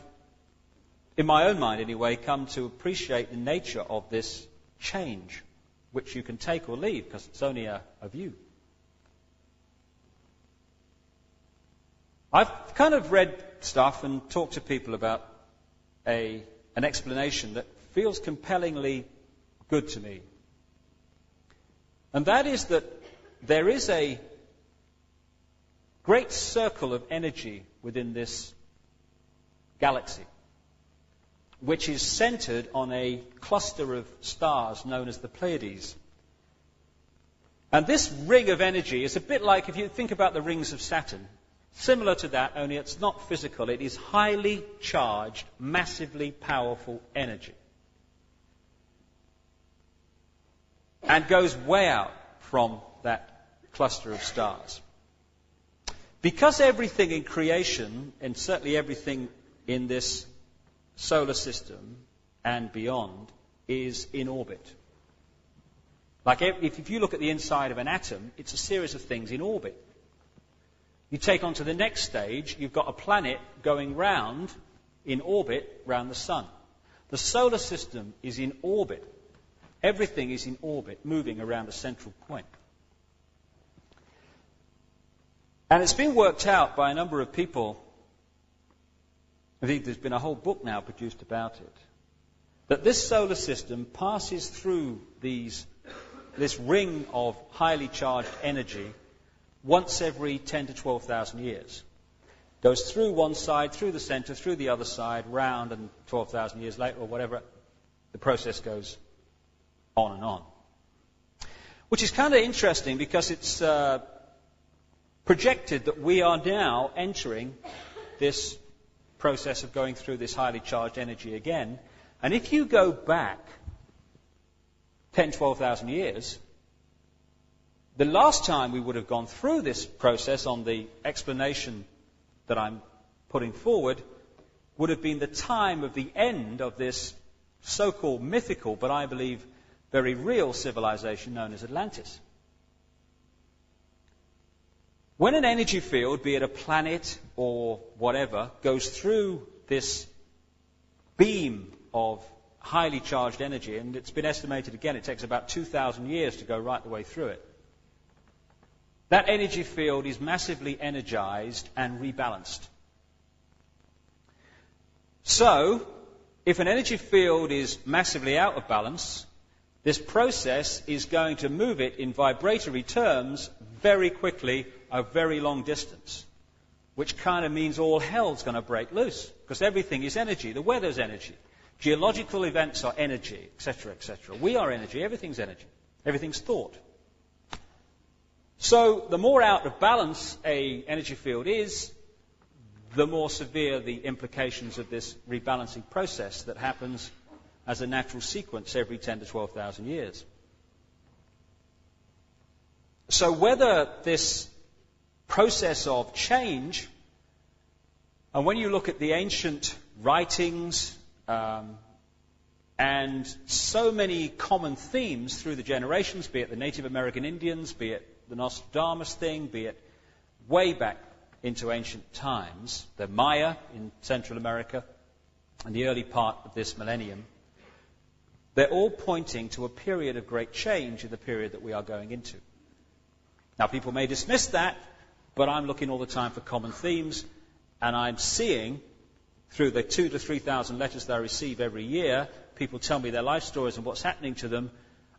in my own mind anyway, come to appreciate the nature of this change, which you can take or leave because it's only a view. I've kind of read stuff and talked to people about an explanation that feels compellingly good to me. And that is that there is a great circle of energy within this galaxy, which is centered on a cluster of stars known as the Pleiades. And this ring of energy is a bit like, if you think about the rings of Saturn, similar to that, only it's not physical. It is highly charged, massively powerful energy. And goes way out from that cluster of stars. Because everything in creation, and certainly everything in this solar system and beyond, is in orbit. Like if you look at the inside of an atom, it's a series of things in orbit. You take on to the next stage, you've got a planet going round in orbit round the sun. The solar system is in orbit. Everything is in orbit, moving around a central point. And it's been worked out by a number of people. I think there's been a whole book now produced about it. That this solar system passes through this ring of highly charged energy once every 10 to 12,000 years. Goes through one side, through the center, through the other side, round, and 12,000 years later, or whatever, the process goes on and on. Which is kind of interesting because it's projected that we are now entering this process of going through this highly charged energy again. And if you go back 10, 12,000 years, the last time we would have gone through this process on the explanation that I'm putting forward would have been the time of the end of this so-called mythical, but I believe very real civilization known as Atlantis. When an energy field, be it a planet or whatever, goes through this beam of highly charged energy, and it's been estimated again, it takes about 2,000 years to go right the way through it. That energy field is massively energized and rebalanced. So, if an energy field is massively out of balance, this process is going to move it in vibratory terms very quickly a very long distance, which kind of means all hell's going to break loose, because everything is energy. The weather's energy. Geological events are energy, etc., etc. We are energy. Everything's energy. Everything's thought. So the more out of balance a energy field is, the more severe the implications of this rebalancing process that happens as a natural sequence every 10 to 12,000 years. So whether this process of change, and when you look at the ancient writings and so many common themes through the generations, be it the Native American Indians, be it the Nostradamus thing, be it way back into ancient times, the Maya in Central America, and the early part of this millennium, they're all pointing to a period of great change in the period that we are going into. Now, people may dismiss that, but I'm looking all the time for common themes, and I'm seeing, through the 2,000 to 3,000 letters that I receive every year, people tell me their life stories and what's happening to them.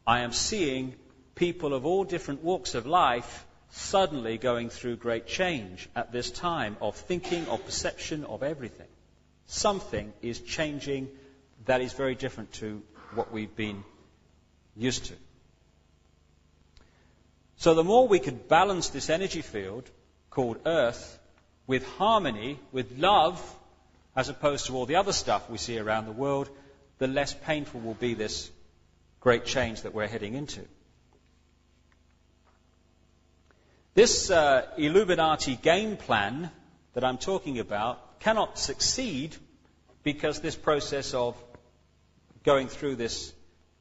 I am seeing people of all different walks of life suddenly going through great change at this time of thinking, of perception, of everything. Something is changing that is very different to what we've been used to. So the more we could balance this energy field called Earth with harmony, with love, as opposed to all the other stuff we see around the world, the less painful will be this great change that we're heading into. This Illuminati game plan that I'm talking about cannot succeed because this process of going through this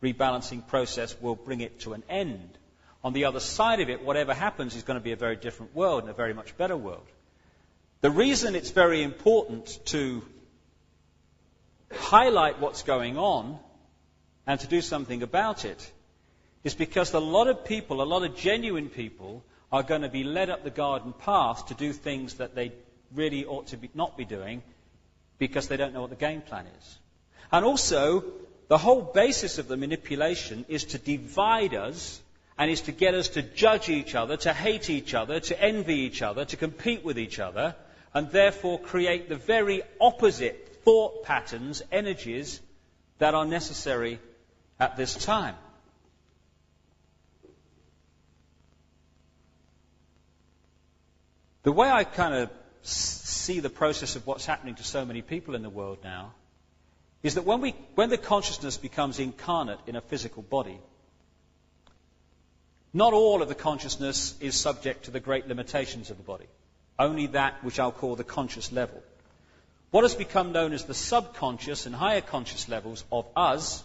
rebalancing process will bring it to an end. On the other side of it, whatever happens is going to be a very different world and a very much better world. The reason it's very important to highlight what's going on and to do something about it is because a lot of people, a lot of genuine people, are going to be led up the garden path to do things that they really ought to not be doing because they don't know what the game plan is. And also, the whole basis of the manipulation is to divide us and is to get us to judge each other, to hate each other, to envy each other, to compete with each other, and therefore create the very opposite thought patterns, energies that are necessary at this time. The way I kind of see the process of what's happening to so many people in the world now is that when the consciousness becomes incarnate in a physical body, not all of the consciousness is subject to the great limitations of the body, only that which I'll call the conscious level. What has become known as the subconscious and higher conscious levels of us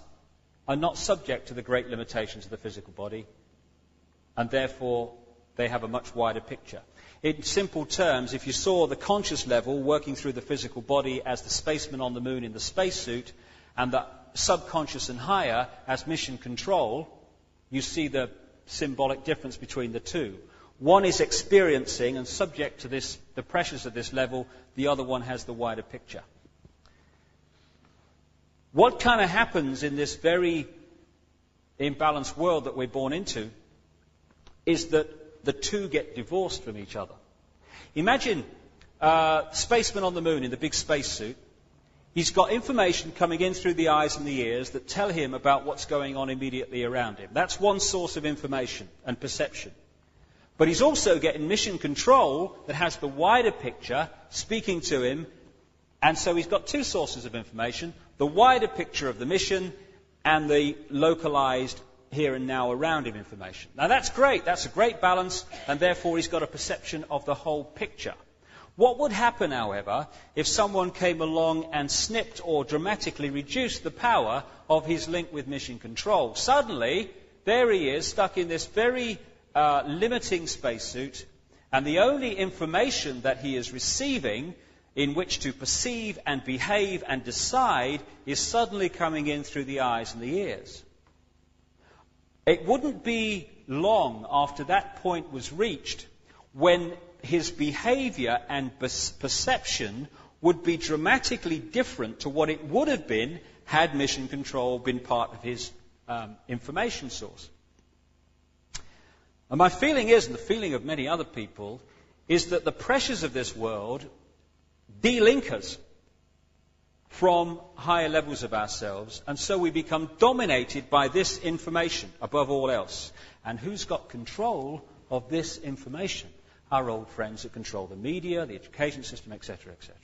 are not subject to the great limitations of the physical body, and therefore they have a much wider picture. In simple terms, if you saw the conscious level working through the physical body as the spaceman on the moon in the spacesuit, and the subconscious and higher as mission control, you see the symbolic difference between the two. One is experiencing and subject to the pressures of this level, the other one has the wider picture. What kind of happens in this very imbalanced world that we're born into is that the two get divorced from each other. Imagine spaceman on the moon in the big spacesuit. He's got information coming in through the eyes and the ears that tell him about what's going on immediately around him. That's one source of information and perception. But he's also getting mission control that has the wider picture speaking to him, and so he's got two sources of information, the wider picture of the mission and the localized here and now around him information. Now that's great, that's a great balance, and therefore he's got a perception of the whole picture. What would happen, however, if someone came along and snipped or dramatically reduced the power of his link with mission control? Suddenly, there he is, stuck in this very limiting spacesuit, and the only information that he is receiving in which to perceive and behave and decide is suddenly coming in through the eyes and the ears. It wouldn't be long after that point was reached when his behavior and perception would be dramatically different to what it would have been had mission control been part of his information source. And my feeling is, and the feeling of many other people, is that the pressures of this world de-link us from higher levels of ourselves, and so we become dominated by this information above all else. And who's got control of this information? Our old friends that control the media, the education system, etc., etc.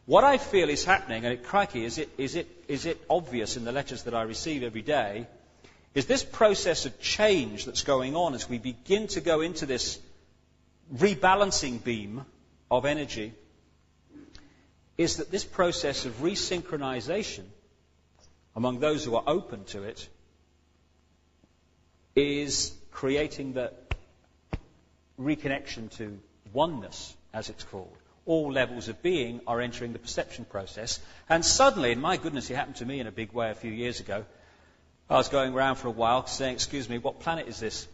What I feel is happening, and crikey, is it obvious in the letters that I receive every day, is this process of change that's going on as we begin to go into this rebalancing beam of energy, is that this process of resynchronization among those who are open to it is creating the reconnection to oneness, as it's called. All levels of being are entering the perception process. And suddenly, and my goodness, it happened to me in a big way a few years ago, I was going around for a while saying, excuse me, what planet is this?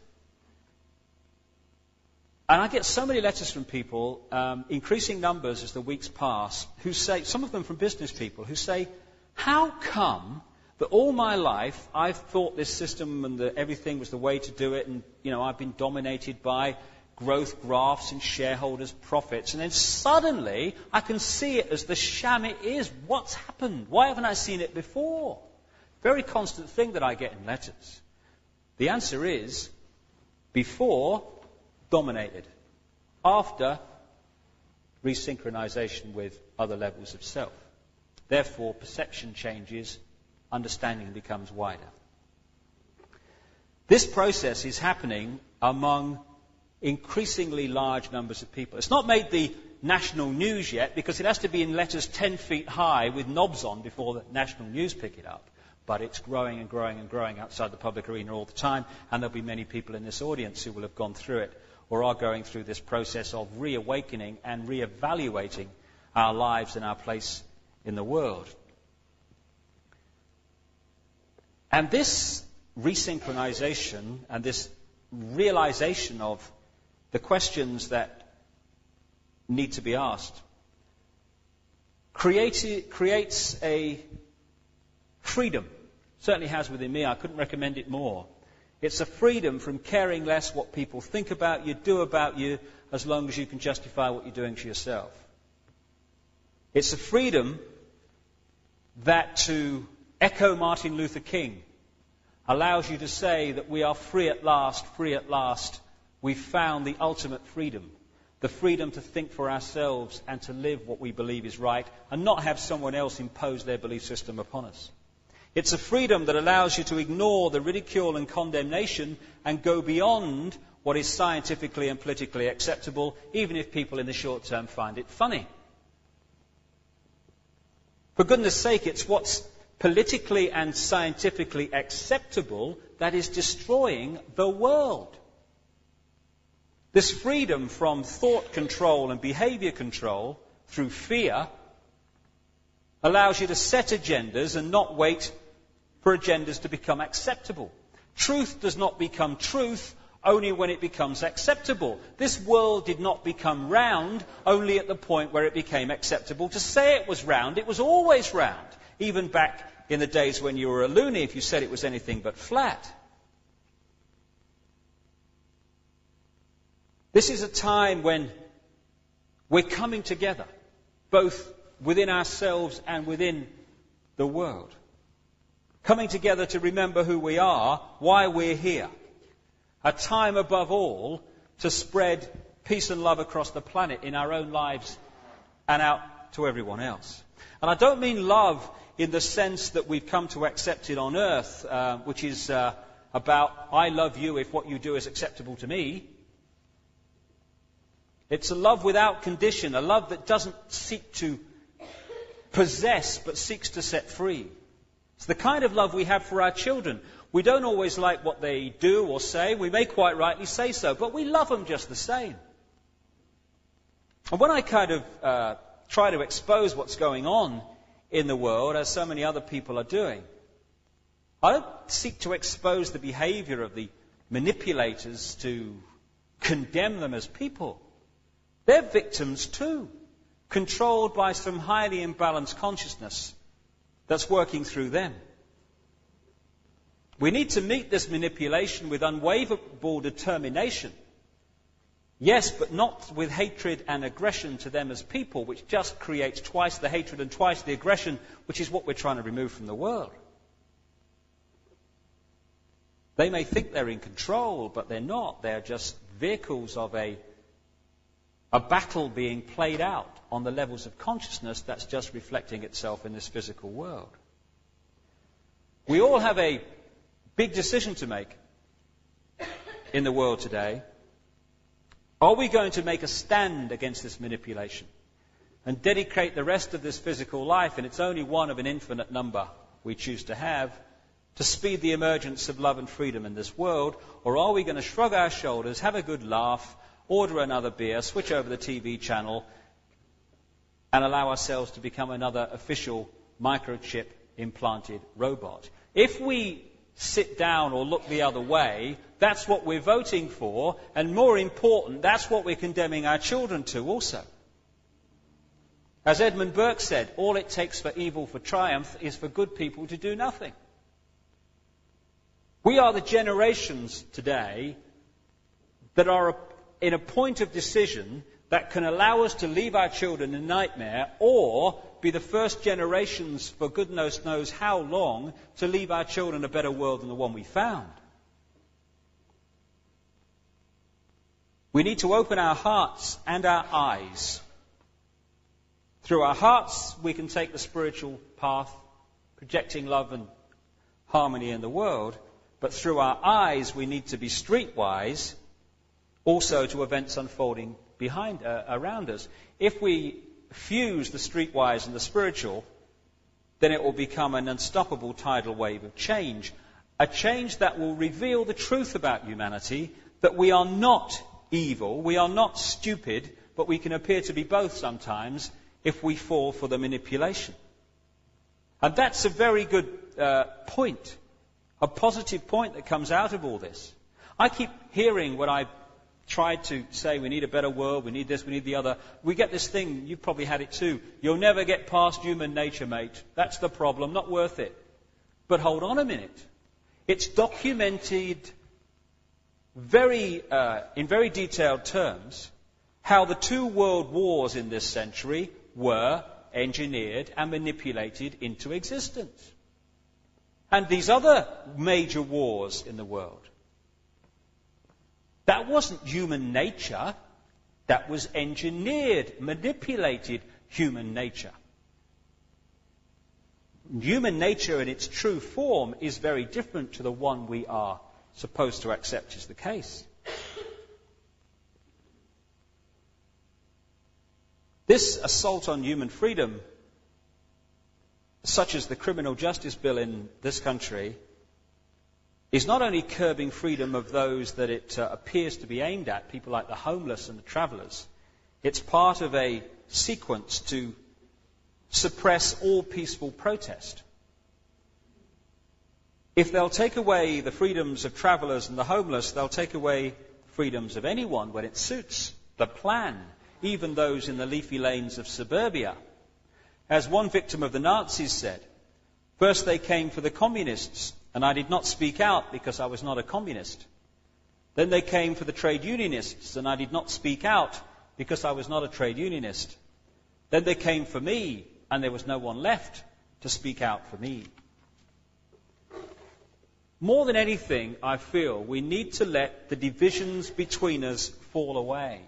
And I get so many letters from people, increasing numbers as the weeks pass, who say, some of them from business people, who say, how come that all my life I've thought this system and that everything was the way to do it, and I've been dominated by growth graphs and shareholders' profits, and then suddenly I can see it as the sham it is. What's happened? Why haven't I seen it before? Very constant thing that I get in letters. The answer is, before, dominated. After, resynchronization with other levels of self. Therefore, perception changes, understanding becomes wider. This process is happening among increasingly large numbers of people. It's not made the national news yet because it has to be in letters 10 feet high with knobs on before the national news pick it up. But it's growing and growing and growing outside the public arena all the time, and there'll be many people in this audience who will have gone through it or are going through this process of reawakening and reevaluating our lives and our place in the world. And this resynchronization and this realization of the questions that need to be asked creates a freedom. Certainly has within me. I couldn't recommend it more. It's a freedom from caring less what people think about you, do about you, as long as you can justify what you're doing to yourself. It's a freedom that to echo Martin Luther King allows you to say that we are free at last, free at last. We've found the ultimate freedom, the freedom to think for ourselves and to live what we believe is right and not have someone else impose their belief system upon us. It's a freedom that allows you to ignore the ridicule and condemnation and go beyond what is scientifically and politically acceptable, even if people in the short term find it funny. For goodness sake, it's what's politically and scientifically acceptable that is destroying the world. This freedom from thought control and behavior control through fear allows you to set agendas and not wait for agendas to become acceptable. Truth does not become truth only when it becomes acceptable. This world did not become round only at the point where it became acceptable to say it was round. It was always round, even back in the days when you were a loony if you said it was anything but flat. This is a time when we're coming together, both within ourselves and within the world. Coming together to remember who we are, why we're here. A time above all to spread peace and love across the planet in our own lives and out to everyone else. And I don't mean love in the sense that we've come to accept it on earth, which is about I love you if what you do is acceptable to me. It's a love without condition, a love that doesn't seek to possess but seeks to set free. It's the kind of love we have for our children. We don't always like what they do or say. We may quite rightly say so, but we love them just the same. And when I kind of try to expose what's going on in the world, as so many other people are doing, I don't seek to expose the behavior of the manipulators to condemn them as people. They're victims too, controlled by some highly imbalanced consciousness that's working through them. We need to meet this manipulation with unwavering determination. Yes, but not with hatred and aggression to them as people, which just creates twice the hatred and twice the aggression, which is what we're trying to remove from the world. They may think they're in control, but they're not. They're just vehicles of a battle being played out on the levels of consciousness that's just reflecting itself in this physical world. We all have a big decision to make in the world today. Are we going to make a stand against this manipulation and dedicate the rest of this physical life, and it's only one of an infinite number we choose to have, to speed the emergence of love and freedom in this world? Or are we going to shrug our shoulders, have a good laugh, order another beer, switch over the TV channel, and allow ourselves to become another official microchip implanted robot? If we sit down or look the other way, that's what we're voting for, and more important, that's what we're condemning our children to also. As Edmund Burke said, all it takes for evil for triumph is for good people to do nothing. We are the generations today that are in a point of decision that can allow us to leave our children in nightmare, or be the first generations for goodness knows how long to leave our children a better world than the one we found. We need to open our hearts and our eyes. Through our hearts we can take the spiritual path, projecting love and harmony in the world, but through our eyes we need to be streetwise also to events unfolding around us. If we fuse the streetwise and the spiritual, then it will become an unstoppable tidal wave of change. A change that will reveal the truth about humanity, that we are not evil, we are not stupid, but we can appear to be both sometimes if we fall for the manipulation. And that's a very good point, a positive point that comes out of all this. I keep hearing when I tried to say we need a better world, we need this, we need the other. We get this thing, you've probably had it too, you'll never get past human nature, mate. That's the problem, not worth it. But hold on a minute. It's documented in very detailed terms how the two world wars in this century were engineered and manipulated into existence. And these other major wars in the world, that wasn't human nature, that was engineered, manipulated human nature. Human nature in its true form is very different to the one we are supposed to accept as the case. This assault on human freedom, such as the criminal justice bill in this country, is not only curbing freedom of those that it appears to be aimed at, people like the homeless and the travellers, it's part of a sequence to suppress all peaceful protest. If they'll take away the freedoms of travellers and the homeless, they'll take away freedoms of anyone when it suits the plan, even those in the leafy lanes of suburbia. As one victim of the Nazis said, first they came for the communists, and I did not speak out because I was not a communist. Then they came for the trade unionists, and I did not speak out because I was not a trade unionist. Then they came for me, and there was no one left to speak out for me. More than anything, I feel we need to let the divisions between us fall away.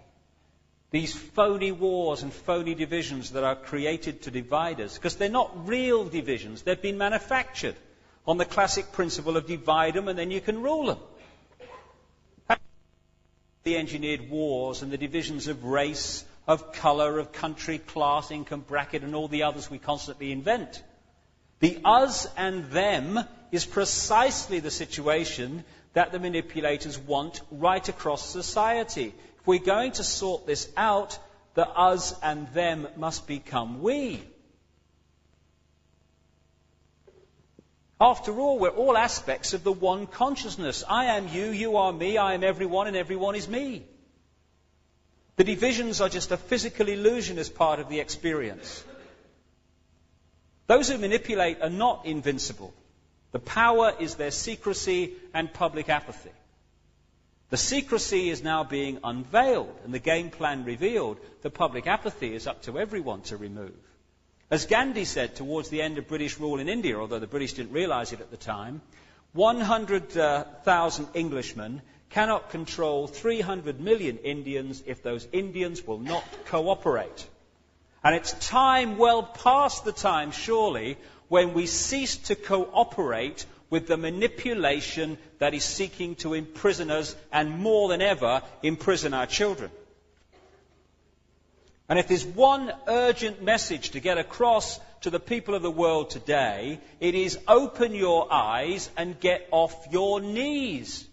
These phony wars and phony divisions that are created to divide us, because they're not real divisions, they've been manufactured on the classic principle of divide them and then you can rule them. The engineered wars and the divisions of race, of colour, of country, class, income bracket, and all the others we constantly invent. The us and them is precisely the situation that the manipulators want right across society. If we're going to sort this out, the us and them must become we. After all, we're all aspects of the one consciousness. I am you, you are me, I am everyone, and everyone is me. The divisions are just a physical illusion as part of the experience. Those who manipulate are not invincible. The power is their secrecy and public apathy. The secrecy is now being unveiled and the game plan revealed. The public apathy is up to everyone to remove. As Gandhi said towards the end of British rule in India, although the British didn't realize it at the time, 100,000 Englishmen cannot control 300 million Indians if those Indians will not cooperate. And it's time, well past the time, surely, when we cease to cooperate with the manipulation that is seeking to imprison us and more than ever imprison our children. And if there's one urgent message to get across to the people of the world today, it is open your eyes and get off your knees.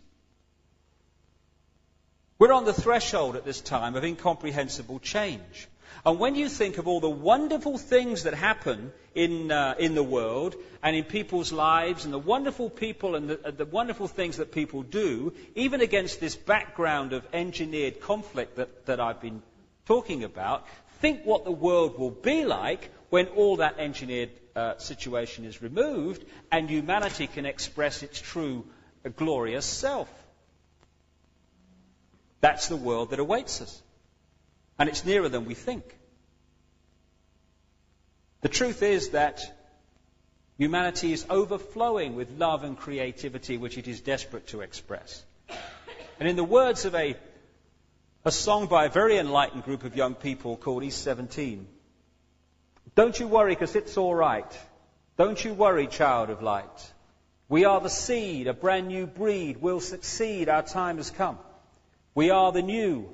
We're on the threshold at this time of incomprehensible change. And when you think of all the wonderful things that happen in the world and in people's lives and the wonderful people and the wonderful things that people do, even against this background of engineered conflict that I've been talking about, think what the world will be like when all that engineered situation is removed and humanity can express its true glorious self. That's the world that awaits us. And it's nearer than we think. The truth is that humanity is overflowing with love and creativity which it is desperate to express. And in the words of a song by a very enlightened group of young people called East 17, don't you worry because it's all right. Don't you worry, child of light. We are the seed, a brand new breed. We'll succeed. Our time has come. We are the new,